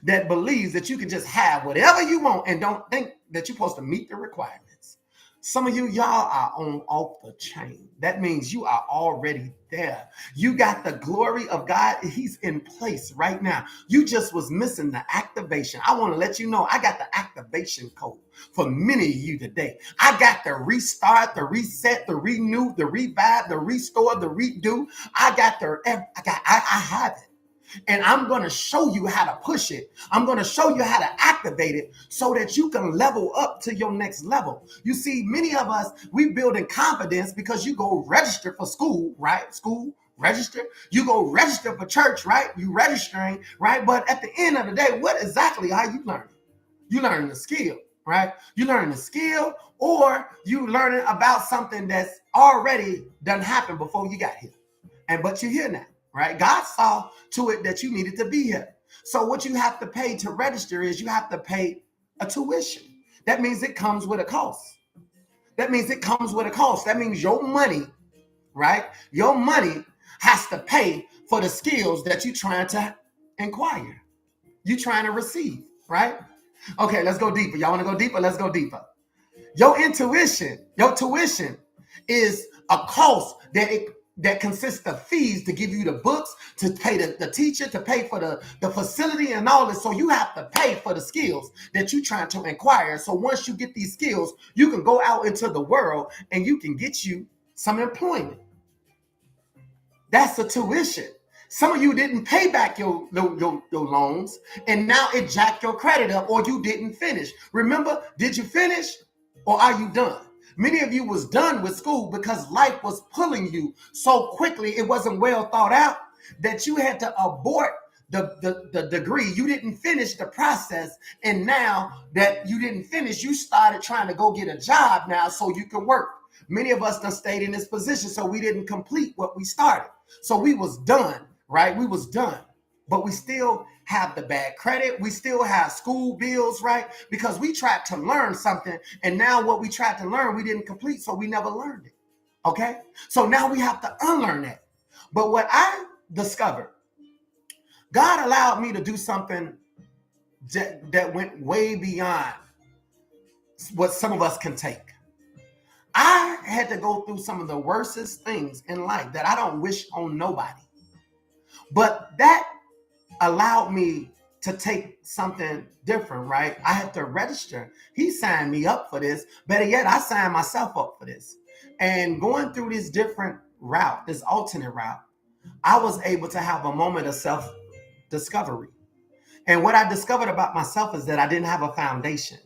that believes that you can just have whatever you want and don't think that you're supposed to meet the requirements. Some of you, y'all are on off the chain. That means you are already there. You got the glory of God. He's in place right now. You just was missing the activation. I want to let you know I got the activation code for many of you today. I got the restart, the reset, the renew, the revive, the restore, the redo. I have it. And I'm going to show you how to push it. I'm going to show you how to activate it so that you can level up to your next level. You see, many of us, we build in confidence because you go register for school, right? School, register. You go register for church, right? You registering, right? But at the end of the day, what exactly are you learning? You learning the skill, right? You learning the skill, or you learning about something that's already done happened before you got here. But you're here now. Right? God saw to it that you needed to be here. So what you have to pay to register is you have to pay a tuition. That means it comes with a cost. That means it comes with a cost. That means your money, right? Your money has to pay for the skills that you're trying to acquire. You're trying to receive, right? Okay, let's go deeper. Y'all want to go deeper? Let's go deeper. Your tuition is a cost that consists of fees to give you the books, to pay the teacher, to pay for the facility and all this. So you have to pay for the skills that you're trying to acquire. So once you get these skills, you can go out into the world and you can get you some employment. That's the tuition. Some of you didn't pay back your loans, and now it jacked your credit up, or you didn't finish. Remember, did you finish or are you done? Many of you was done with school because life was pulling you so quickly. It wasn't well thought out that you had to abort the degree. You didn't finish the process. And now that you didn't finish, you started trying to go get a job now so you can work. Many of us done stayed in this position, so we didn't complete what we started. So we was done, right? We was done. But we still have the bad credit. We still have school bills, right? Because we tried to learn something, and now what we tried to learn, we didn't complete, so we never learned it, okay? So now we have to unlearn that. But what I discovered, God allowed me to do something that went way beyond what some of us can take. I had to go through some of the worstest things in life that I don't wish on nobody. But that allowed me to take something different, right? I had to register. He signed me up for this. Better yet, I signed myself up for this. And going through this different route, this alternate route, I was able to have a moment of self-discovery. And what I discovered about myself is that I didn't have a foundation.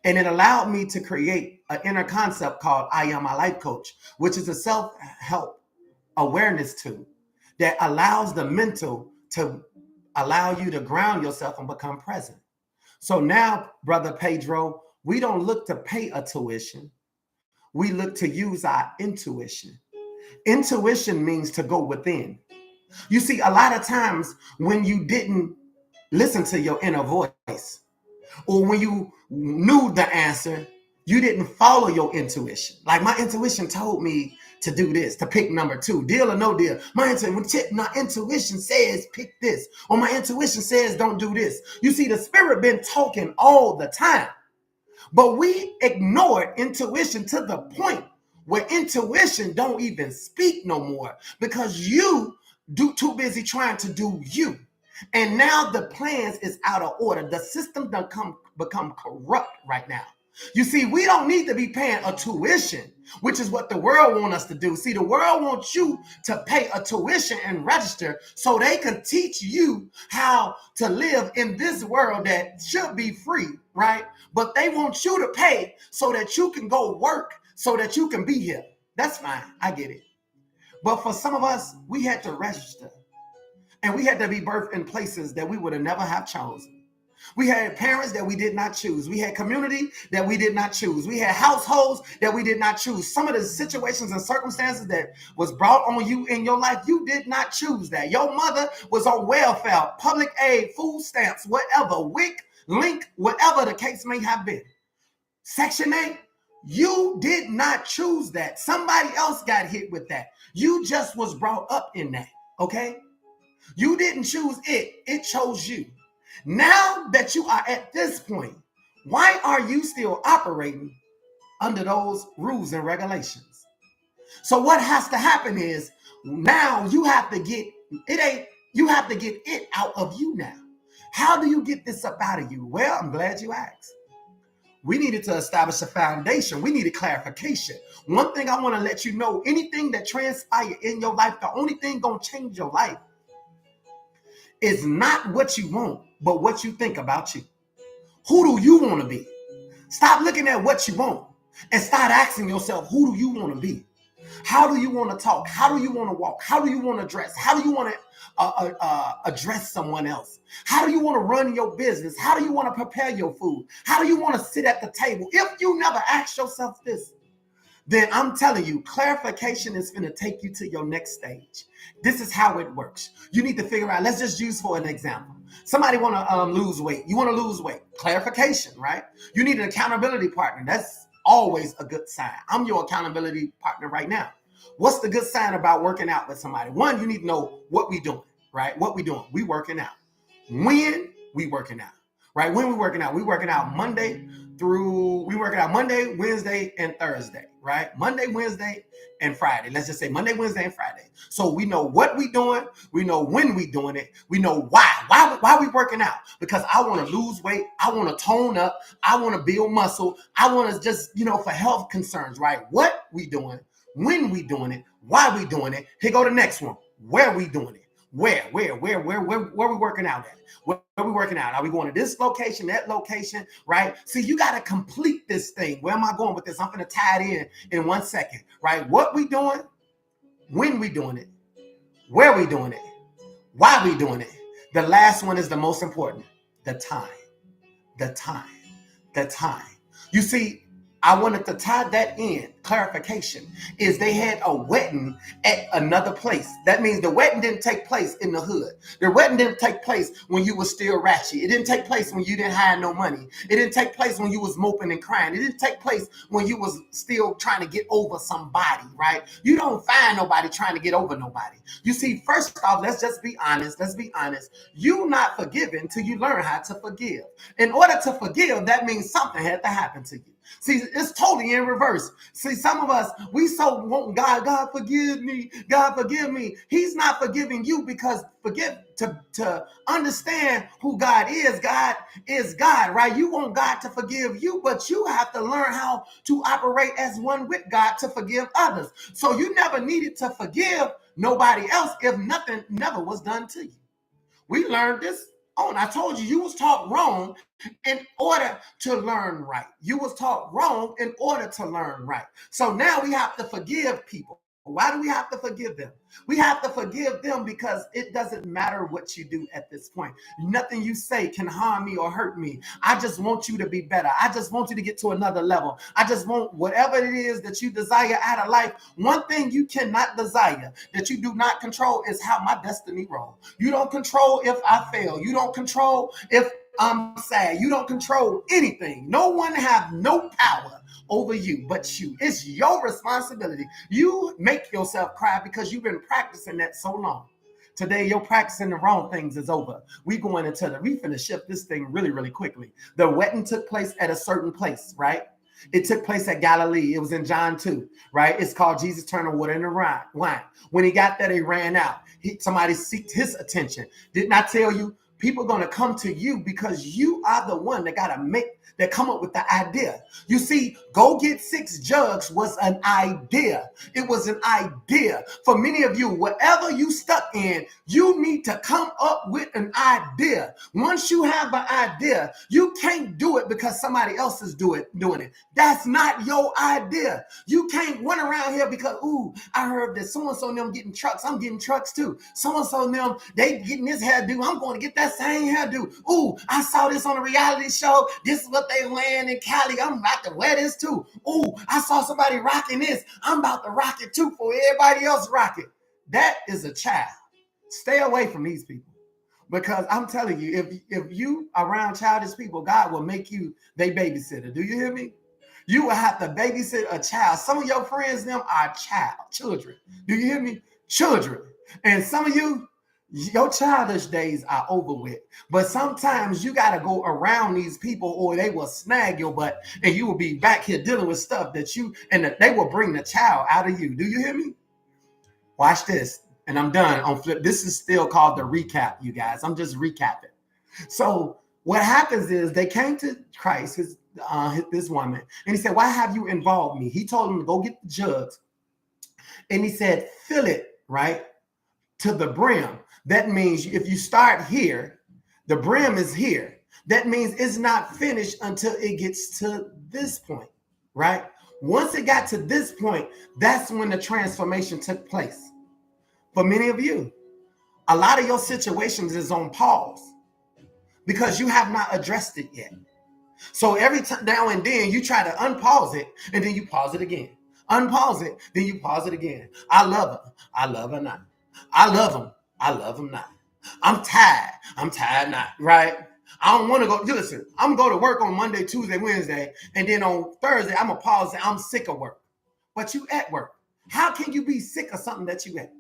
And it allowed me to create an inner concept called I Am My Life Coach, which is a self-help awareness tool that allows the mental to allow you to ground yourself and become present. So now, Brother Pedro, we don't look to pay a tuition. We look to use our intuition. Intuition means to go within. You see, a lot of times when you didn't listen to your inner voice, or when you knew the answer, you didn't follow your intuition. Like my intuition told me to do this, to pick number 2, deal or no deal. My intuition says pick this, or my intuition says don't do this. You see, the spirit been talking all the time, but we ignored intuition to the point where intuition don't even speak no more because you too busy trying to do you. And now the plans is out of order. The system done become corrupt right now. You see, we don't need to be paying a tuition, which is what the world wants us to do. See, the world wants you to pay a tuition and register so they can teach you how to live in this world that should be free, right? But they want you to pay so that you can go work, so that you can be here. That's fine. I get it. But for some of us, we had to register. And we had to be birthed in places that we would have never have chosen. We had parents that we did not choose. We had community that we did not choose. We had households that we did not choose. Some of the situations and circumstances that was brought on you in your life, you did not choose that. Your mother was on welfare, public aid, food stamps, whatever, WIC, link, whatever the case may have been. Section 8, you did not choose that. Somebody else got hit with that. You just was brought up in that, okay? You didn't choose it. It chose you. Now that you are at this point, why are you still operating under those rules and regulations? So what has to happen is now you have to get it out of you now. How do you get this up out of you? Well, I'm glad you asked. We needed to establish a foundation. We needed clarification. One thing I want to let you know, anything that transpires in your life, the only thing going to change your life is not what you want, but what you think about you. Who do you want to be? Stop looking at what you want and start asking yourself, who do you want to be? How do you want to talk? How do you want to walk? How do you want to dress? How do you want to address someone else? How do you want to run your business? How do you want to prepare your food? How do you want to sit at the table? If you never ask yourself this, then I'm telling you, clarification is going to take you to your next stage. This is how it works. You need to figure out, let's just use for an example. Somebody want to lose weight. You want to lose weight. Clarification, right? You need an accountability partner. That's always a good sign. I'm your accountability partner right now. What's the good sign about working out with somebody? One, you need to know what we doing, right? What we doing? We working out. When we working out, right? When we working out? We working out Monday, Wednesday, and Thursday, right? Monday, Wednesday, and Friday. Let's just say Monday, Wednesday, and Friday. So we know what we doing. We know when we doing it. We know why. Why we working out? Because I want to lose weight. I want to tone up. I want to build muscle. I want to just, for health concerns, right? What we doing, when we doing it, why we doing it. Here go the next one. Where we doing it? Where we working out at? Where we working out? Are we going to this location, that location, right? See, you got to complete this thing. Where am I going with this? I'm going to tie it in 1 second, right? What we doing, when we doing it, where we doing it, why we doing it. The last one is the most important. The time. You see, I wanted to tie that in. Clarification is they had a wedding at another place. That means the wedding didn't take place in the hood. The wedding didn't take place when you were still ratchet. It didn't take place when you didn't have no money. It didn't take place when you was moping and crying. It didn't take place when you was still trying to get over somebody, right? You don't find nobody trying to get over nobody. You see, first off, let's be honest. You're not forgiven till you learn how to forgive. In order to forgive, that means something had to happen to you. See, it's totally in reverse. See, some of us, we so want God forgive me, God forgive me. He's not forgiving you because to understand who God is God, right? You want God to forgive you, but you have to learn how to operate as one with God to forgive others. So you never needed to forgive nobody else if nothing never was done to you. We learned this. Oh, and I told you was taught wrong in order to learn right. You was taught wrong in order to learn right. So now we have to forgive people. Why do we have to forgive them? We have to forgive them because it doesn't matter what you do at this point. Nothing you say can harm me or hurt me. I just want you to be better. I just want you to get to another level. I just want whatever it is that you desire out of life. One thing you cannot desire that you do not control is how my destiny rolls. You don't control if I fail. You don't control if I'm sad. You don't control anything. No one have no power over you but you. It's your responsibility. You make yourself cry because you've been practicing that so long. Today, your practicing the wrong things is over. We finna shift this thing really, really quickly. The wedding took place at a certain place, right? It took place at Galilee. It was in John 2, right? It's called Jesus turning water into wine. When he got there, he ran out. Somebody seeked his attention. Didn't I tell you? People are going to come to you because you are the one that come up with the idea. You see, go get 6 jugs was an idea. It was an idea. For many of you, whatever you stuck in, you need to come up with an idea. Once you have an idea, you can't do it because somebody else is doing it. That's not your idea. You can't run around here because, I heard that so-and-so them getting trucks. I'm getting trucks too. So-and-so them, they getting this hairdo. I'm going to get that same hairdo. I saw this on a reality show. This is what they wearing in Cali. I'm about to wear this too. I saw somebody rocking this. I'm about to rock it too for everybody else rock it. That is a child. Stay away from these people. Because I'm telling you, if you around childish people, God will make you their babysitter. Do you hear me? You will have to babysit a child. Some of your friends, them are children. Do you hear me? Children. And some of you, Your childish days are over with. But sometimes you got to go around these people or they will snag your butt and you will be back here dealing with stuff that they will bring the child out of you. Do you hear me? Watch this. And I'm done on flip. This is still called the recap, you guys. I'm just recapping. So what happens is they came to Christ, this woman, and he said, why have you involved me? He told him to go get the jugs. And he said, fill it, right, to the brim. That means if you start here, the brim is here. That means it's not finished until it gets to this point, right? Once it got to this point, that's when the transformation took place. For many of you, a lot of your situations is on pause because you have not addressed it yet. So every time now and then you try to unpause it and then you pause it again. Unpause it, then you pause it again. I love her. I love her not. I love him. I love him not. I'm tired. I'm tired not, right? I don't want to go. Listen, I'm going to go to work on Monday, Tuesday, Wednesday, and then on Thursday, I'm going to pause and I'm sick of work. But you at work. How can you be sick of something that you at?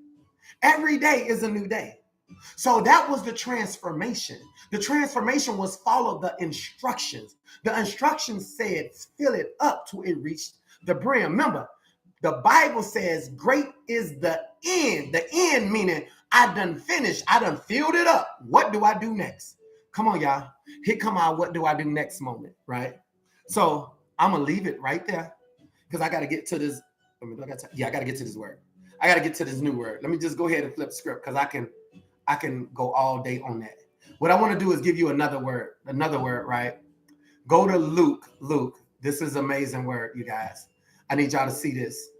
Every day is a new day. So that was the transformation. The transformation was follow the instructions. The instructions said, fill it up till it reached the brim. Remember, the Bible says great is the end. The end meaning I done finished. I done filled it up. What do I do next? Come on, y'all. Here come our what do I do next moment, right? So I'm going to leave it right there because I got to get to this. I got to get to this word. I got to get to this new word. Let me just go ahead and flip script because I can go all day on that. What I want to do is give you another word, right? Go to Luke. This is an amazing word, you guys. I need y'all to see this.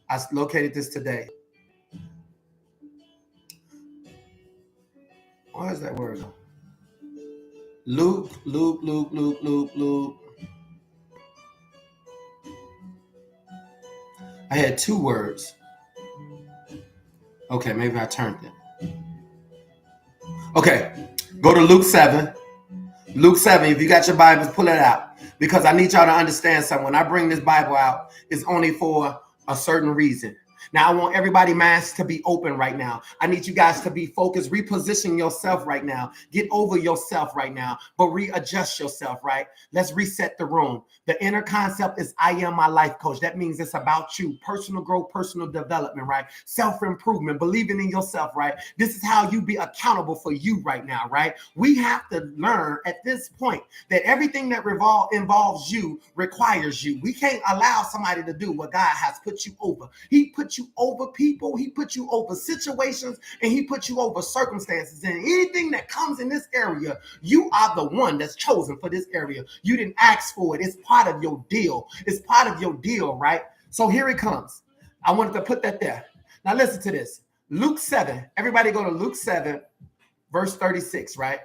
I located this today. Where is that word? Luke. I had two words. Okay, maybe I turned it. Okay, go to Luke 7. Luke 7, if you got your Bibles, pull it out. Because I need y'all to understand something. When I bring this Bible out, it's only for a certain reason. Now, I want everybody minds to be open right now. I need you guys to be focused. Reposition yourself right now. Get over yourself right now, but readjust yourself, right? Let's reset the room. The inner concept is I am my life coach. That means it's about you. Personal growth, personal development, right? Self-improvement, believing in yourself, right? This is how you be accountable for you right now, right? We have to learn at this point that everything that involves you requires you. We can't allow somebody to do what God has put you over. He put you over people, he put you over situations, and he put you over circumstances. And anything that comes in this area, you are the one that's chosen for this area. You didn't ask for it. It's part of your deal. It's part of your deal, right? So here it comes. I wanted to put that there. Now listen to this. Luke 7. Everybody go to Luke 7, verse 36, right?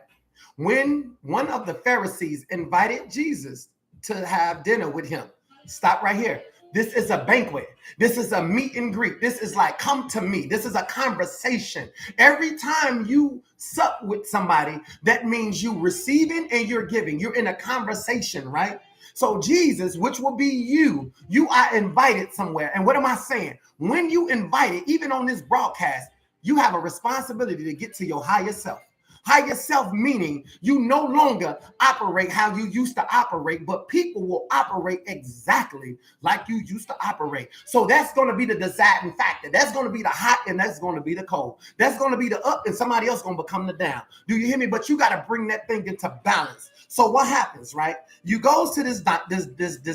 When one of the Pharisees invited Jesus to have dinner with him. Stop right here. This is a banquet. This is a meet and greet. This is like, come to me. This is a conversation. Every time you sup with somebody, that means you receiving and you're giving. You're in a conversation, right? So Jesus, which will be you are invited somewhere. And what am I saying? When you invited, even on this broadcast, you have a responsibility to get to your higher self. Higher self meaning you no longer operate how you used to operate, but people will operate exactly like you used to operate. So that's going to be the deciding factor. That's going to be the hot and that's going to be the cold. That's going to be the up and somebody else going to become the down. Do you hear me? But you got to bring that thing into balance. So what happens, right? You goes to this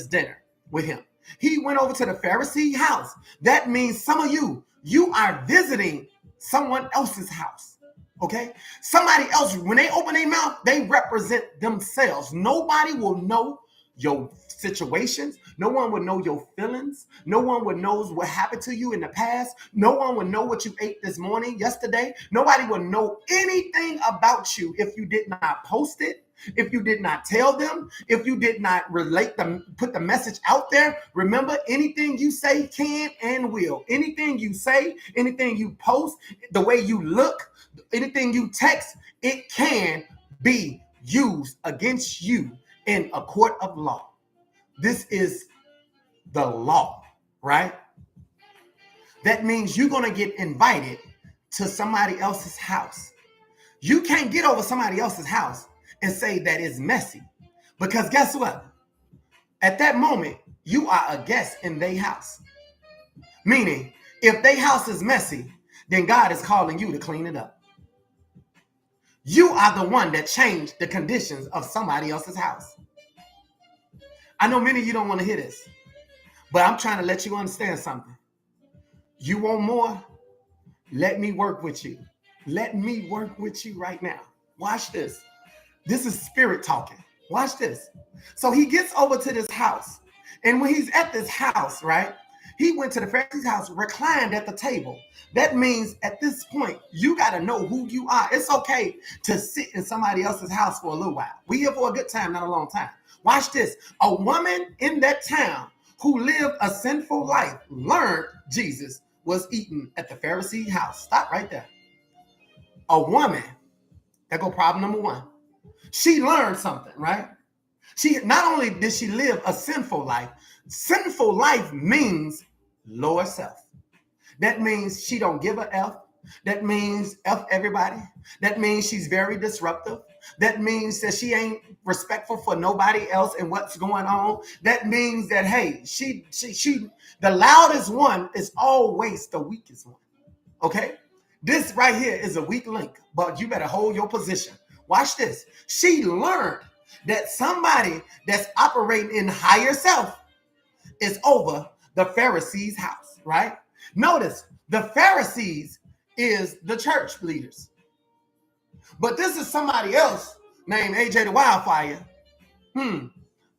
dinner with him. He went over to the Pharisee house. That means some of you are visiting someone else's house. Okay, somebody else, when they open their mouth, they represent themselves. Nobody will know your situations. No one would know your feelings. No one would know what happened to you in the past. No one would know what you ate this morning, yesterday. Nobody would know anything about you if you did not post it, if you did not tell them, if you did not put the message out there. Remember, anything you say can and will. Anything you say, anything you post, the way you look, anything you text, it can be used against you in a court of law. This is the law, right? That means you're going to get invited to somebody else's house. You can't get over somebody else's house and say that it's messy. Because guess what? At that moment, you are a guest in their house. Meaning, if their house is messy, then God is calling you to clean it up. You are the one that changed the conditions of somebody else's house. I know many of you don't want to hear this, but I'm trying to let you understand something. You want more? Let me work with you. Let me work with you right now. Watch this. This is spirit talking. Watch this. So he gets over to this house. And when he's at this house, right, he went to the Pharisee's house, reclined at the table. That means at this point, you got to know who you are. It's okay to sit in somebody else's house for a little while. We here for a good time, not a long time. Watch this. A woman in that town who lived a sinful life learned Jesus was eating at the Pharisee house. Stop right there. A woman, that go problem number one. She learned something, right? She not only did she live a sinful life means lower self. That means she don't give a F. That means F everybody. That means she's very disruptive. That means that she ain't respectful for nobody else and what's going on. That means that, hey, she the loudest one is always the weakest one. Okay? This right here is a weak link, but you better hold your position. Watch this. She learned that somebody that's operating in higher self is over the Pharisees' house, right? Notice the Pharisees is the church leaders. But this is somebody else named AJ the Wildfire.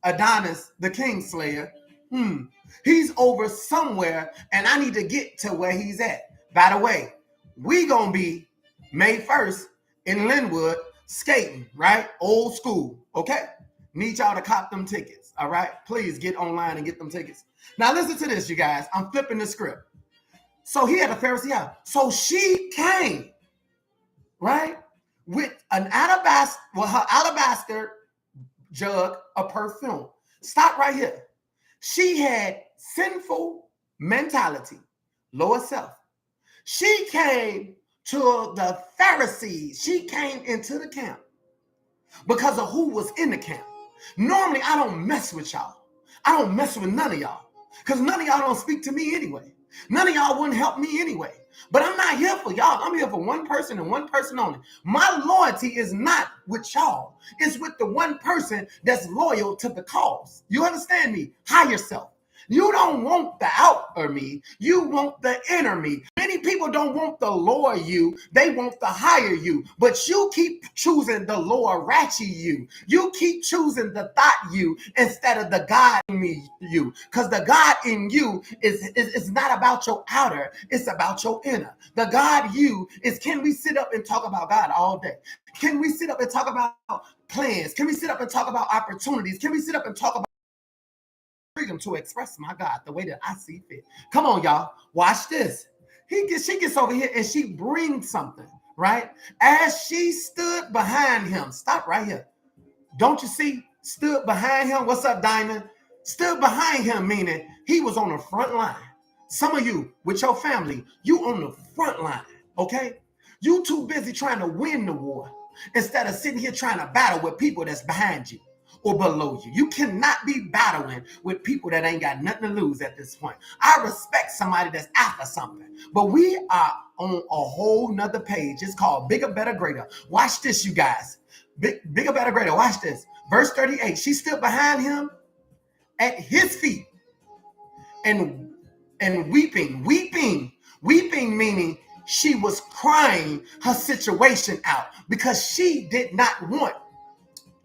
Adonis the Kingslayer. He's over somewhere, and I need to get to where he's at. By the way, we gonna be May 1st in Linwood skating, right? Old school, okay? Need y'all to cop them tickets, all right? Please get online and get them tickets. Now listen to this, you guys. I'm flipping the script. So he had a Pharisee house. So she came, right, with an alabaster jug of perfume. Stop right here. She had sinful mentality, lower self. She came to the Pharisees. She came into the camp because of who was in the camp. Normally, I don't mess with y'all. I don't mess with none of y'all because none of y'all don't speak to me anyway. None of y'all wouldn't help me anyway. But I'm not here for y'all. I'm here for one person and one person only. My loyalty is not with y'all. It's with the one person that's loyal to the cause. You understand me? Higher self. You don't want the outer me. You want the inner me. Many people don't want the lower you. They want the higher you. But you keep choosing the lower ratchet you. You keep choosing the thought you instead of the God in me you. Because the God in you is not about your outer. It's about your inner. The God you is, can we sit up and talk about God all day? Can we sit up and talk about plans? Can we sit up and talk about opportunities? Can we sit up and talk about freedom to express my God the way that I see fit? Come on, y'all. Watch this. She gets over here and she brings something, right? As she stood behind him. Stop right here. Don't you see? Stood behind him. What's up, Diamond? Stood behind him, meaning he was on the front line. Some of you with your family, you on the front line, okay? You too busy trying to win the war instead of sitting here trying to battle with people that's behind you or below you. You cannot be battling with people that ain't got nothing to lose at this point. I respect somebody that's after something, but we are on a whole nother page. It's called Bigger, Better, Greater. Watch this, you guys. Bigger, Better, Greater. Watch this. Verse 38. She stood behind him at his feet and weeping meaning she was crying her situation out because she did not want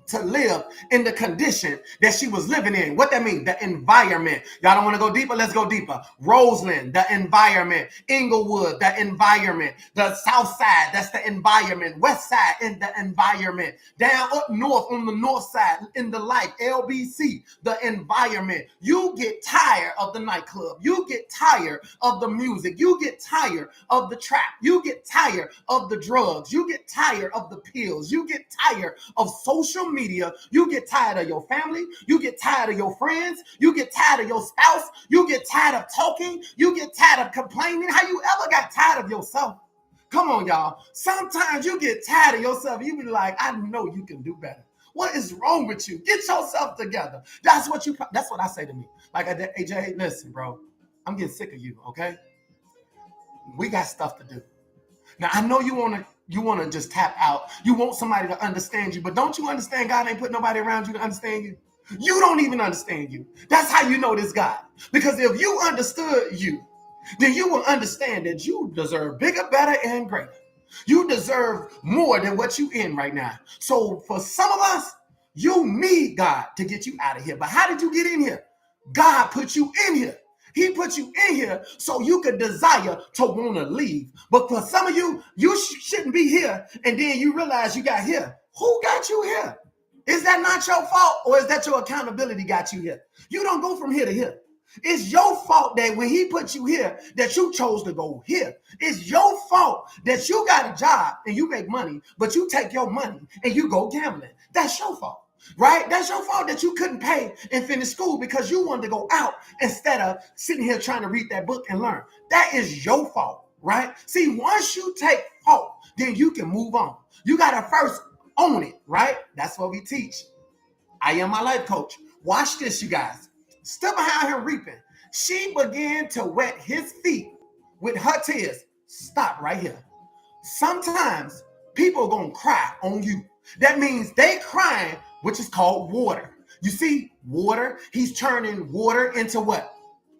to live in the condition that she was living in. What that mean? The environment. Y'all don't want to go deeper? Let's go deeper. Roseland, the environment. Inglewood, the environment. The south side, that's the environment. West side, in the environment. Down up north on the north side, in the light, LBC, the environment. You get tired of the nightclub. You get tired of the music. You get tired of the trap. You get tired of the drugs. You get tired of the pills. You get tired of social media. You get tired of your family. You get tired of your friends. You get tired of your spouse. You get tired of talking. You get tired of complaining. How you ever got tired of yourself? Come on, y'all. Sometimes you get tired of yourself. You be like, I know you can do better. What is wrong with you? Get yourself together. That's what I say to me. Like, AJ, listen, bro, I'm getting sick of you, okay? We got stuff to do. Now, I know you wanna just tap out. You want somebody to understand you, but don't you understand God ain't put nobody around you to understand you? You don't even understand you. That's how you know this God. Because if you understood you, then you will understand that you deserve bigger, better, and greater. You deserve more than what you in right now. So for some of us, you need God to get you out of here. But how did you get in here? God put you in here. He put you in here so you could desire to want to leave. But for some of you, you shouldn't be here. And then you realize you got here. Who got you here? Is that not your fault, or is that your accountability got you here? You don't go from here to here. It's your fault that when he put you here, that you chose to go here. It's your fault that you got a job and you make money, but you take your money and you go gambling. That's your fault. Right? That's your fault that you couldn't pay and finish school because you wanted to go out instead of sitting here trying to read that book and learn. That is your fault, right? See, once you take fault, then you can move on. You got to first own it, right? That's what we teach. I am my life coach. Watch this, you guys. Still behind him reaping. She began to wet his feet with her tears. Stop right here. Sometimes people are going to cry on you. That means they crying, which is called water. You see, water, he's turning water into what?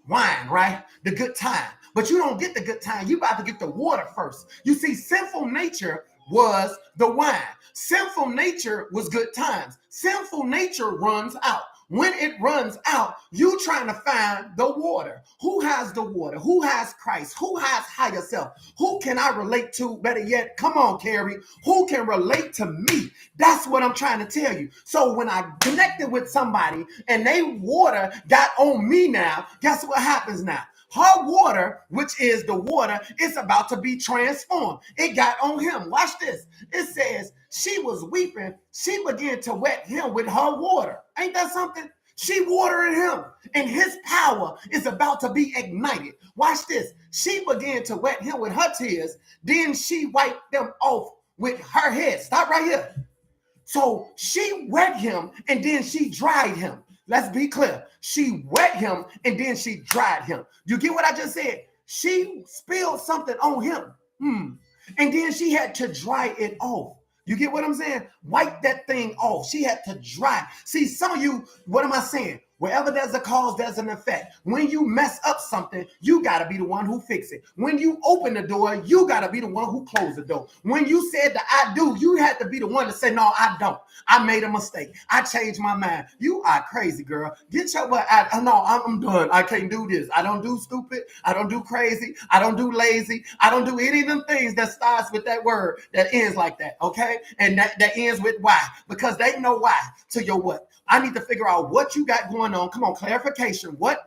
Wine, right? The good time. But you don't get the good time. You about to get the water first. You see, sinful nature was the wine. Sinful nature was good times. Sinful nature runs out. When it runs out, you trying to find the water. Who has the water? Who has Christ? Who has higher self? Who can I relate to? Better yet, come on, Carrie. Who can relate to me? That's what I'm trying to tell you. So when I connected with somebody and they water got on me now, guess what happens now? Her water, which is the water, is about to be transformed. It got on him. Watch this. It says she was weeping. She began to wet him with her water. Ain't that something? She watered him, and his power is about to be ignited. Watch this. She began to wet him with her tears. Then she wiped them off with her head. Stop right here. So she wet him, and then she dried him. Let's be clear. She wet him and then she dried him. You get what I just said? She spilled something on him. And then she had to dry it off. You get what I'm saying? Wipe that thing off. She had to dry. See, some of you, what am I saying? Wherever there's a cause, there's an effect. When you mess up something, you got to be the one who fix it. When you open the door, you got to be the one who close the door. When you said that I do, you had to be the one to say, no, I don't. I made a mistake. I changed my mind. You are crazy, girl. Get your butt out. No, I'm done. I can't do this. I don't do stupid. I don't do crazy. I don't do lazy. I don't do any of them things that starts with that word that ends like that, okay? And that ends with why. Because they know why to your what. I need to figure out what you got going on. Come on, clarification. What,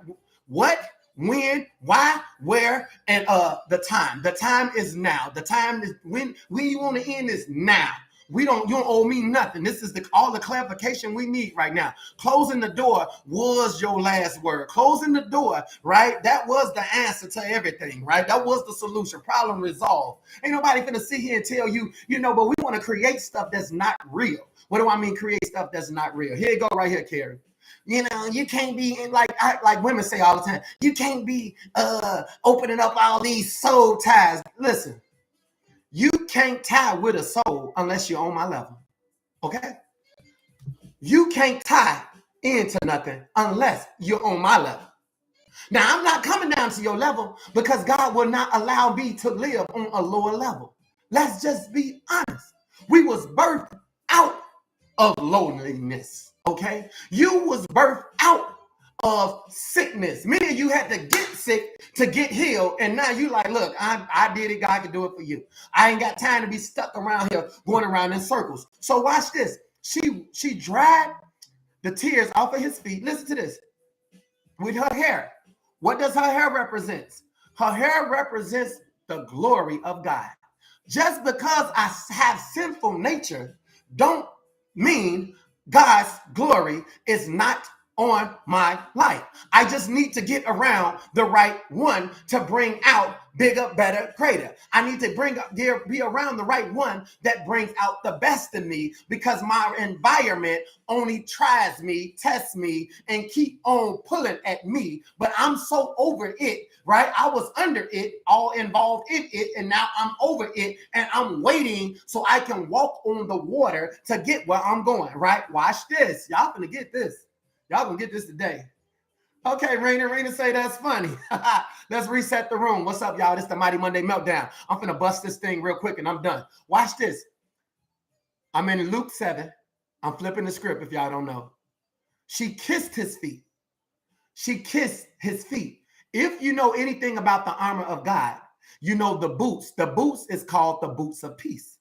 when, why, where, and the time. The time is now. The time is when you want to end is now. You don't owe me nothing. This is all the clarification we need right now. Closing the door was your last word. Closing the door, right? That was the answer to everything, right? That was the solution. Problem resolved. Ain't nobody finna sit here and tell you, but we want to create stuff that's not real. What do I mean create stuff that's not real? Here you go right here, Carrie. You can't be like women say all the time. You can't be opening up all these soul ties. Listen, you can't tie with a soul unless you're on my level. Okay? You can't tie into nothing unless you're on my level. Now, I'm not coming down to your level because God will not allow me to live on a lower level. Let's just be honest. We was birthed out of loneliness, okay? You was birthed out of sickness. Many of you had to get sick to get healed, and now you like, look, I did it, God can do it for you. I ain't got time to be stuck around here going around in circles. So watch this. She dried the tears off of his feet. Listen to this. With her hair. What does her hair represent? Her hair represents the glory of God. Just because I have sinful nature don't mean God's glory is not on my life. I just need to get around the right one to bring out bigger, better, greater. I need to be around the right one that brings out the best in me, because my environment only tries me, tests me, and keep on pulling at me. But I'm so over it, right? I was under it, all involved in it, and now I'm over it, and I'm waiting so I can walk on the water to get where I'm going, right? Watch this. Y'all gonna get this. Y'all gonna get this today. Okay, Raina say that's funny. Let's reset the room. What's up, y'all? This is the Mighty Monday Meltdown. I'm finna bust this thing real quick and I'm done. Watch this. I'm in Luke 7. I'm flipping the script if y'all don't know. She kissed his feet. She kissed his feet. If you know anything about the armor of God, you know the boots. The boots is called the boots of peace.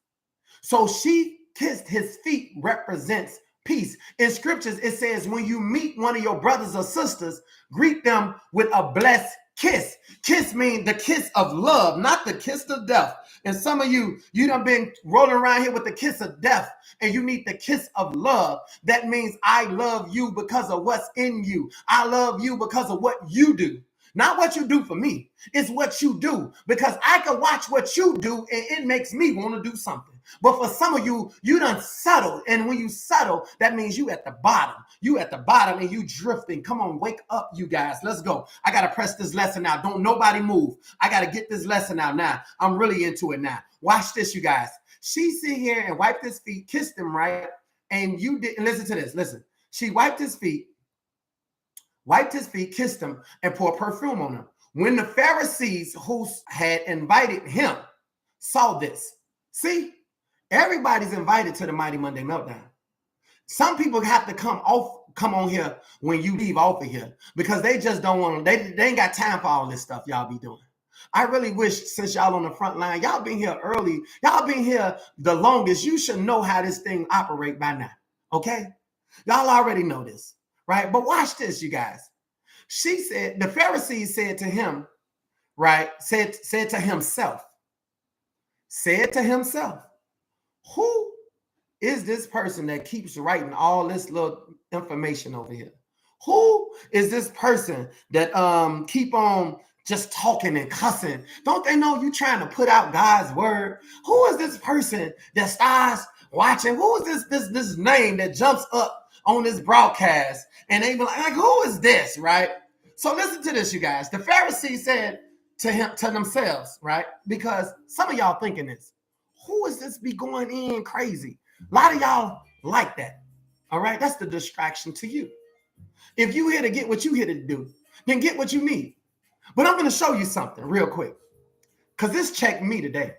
So she kissed his feet represents peace. In scriptures, it says when you meet one of your brothers or sisters, greet them with a blessed kiss. Kiss means the kiss of love, not the kiss of death. And some of you done been rolling around here with the kiss of death, and you need the kiss of love. That means I love you because of what's in you. I love you because of what you do. Not what you do for me. It's what you do, because I can watch what you do and it makes me want to do something. But for some of you, you done settled. And when you settle, that means you at the bottom. You at the bottom and you drifting. Come on, wake up, you guys. Let's go. I got to press this lesson out. Don't nobody move. I got to get this lesson out now. I'm really into it now. Watch this, you guys. She sit here and wiped his feet, kissed him, right? And you didn't listen to this. Listen, she wiped his feet, kissed him, and poured perfume on him. When the Pharisees who had invited him saw this, see, everybody's invited to the Mighty Monday Meltdown. Some people have to come on here when you leave off of here, because they just don't want to, they ain't got time for all this stuff y'all be doing. I really wish, since y'all on the front line, y'all been here early, y'all been here the longest, you should know how this thing operate by now, okay? Y'all already know this, right? But watch this, you guys. She said, the Pharisees said to him, right, said to himself, who is this person that keeps writing all this little information over here? Who is this person that keep on just talking and cussing? Don't they know you trying to put out God's word? Who is this person that starts watching? Who is this name that jumps up on this broadcast? And they be like, who is this, right? So listen to this, you guys. The Pharisees said to themselves, right? Because some of y'all thinking this. Who is this be going in crazy? A lot of y'all like that. All right. That's the distraction to you. If you here to get what you here to do, then get what you need. But I'm going to show you something real quick, because this checked me today.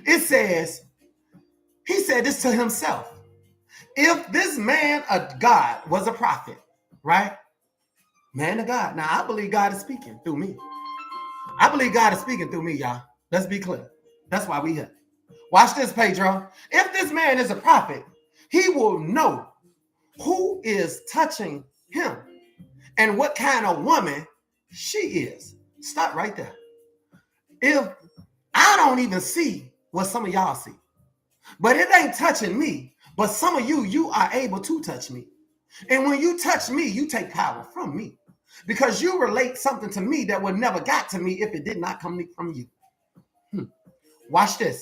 It says, he said this to himself. If this man of God was a prophet, right? Man of God. Now, I believe God is speaking through me. I believe God is speaking through me, y'all. Let's be clear. That's why we here. Watch this, Pedro. If this man is a prophet, he will know who is touching him and what kind of woman she is. Stop right there. If I don't even see what some of y'all see, but it ain't touching me, but some of you are able to touch me. And when you touch me, you take power from me, because you relate something to me that would never got to me if it did not come from you. Watch this.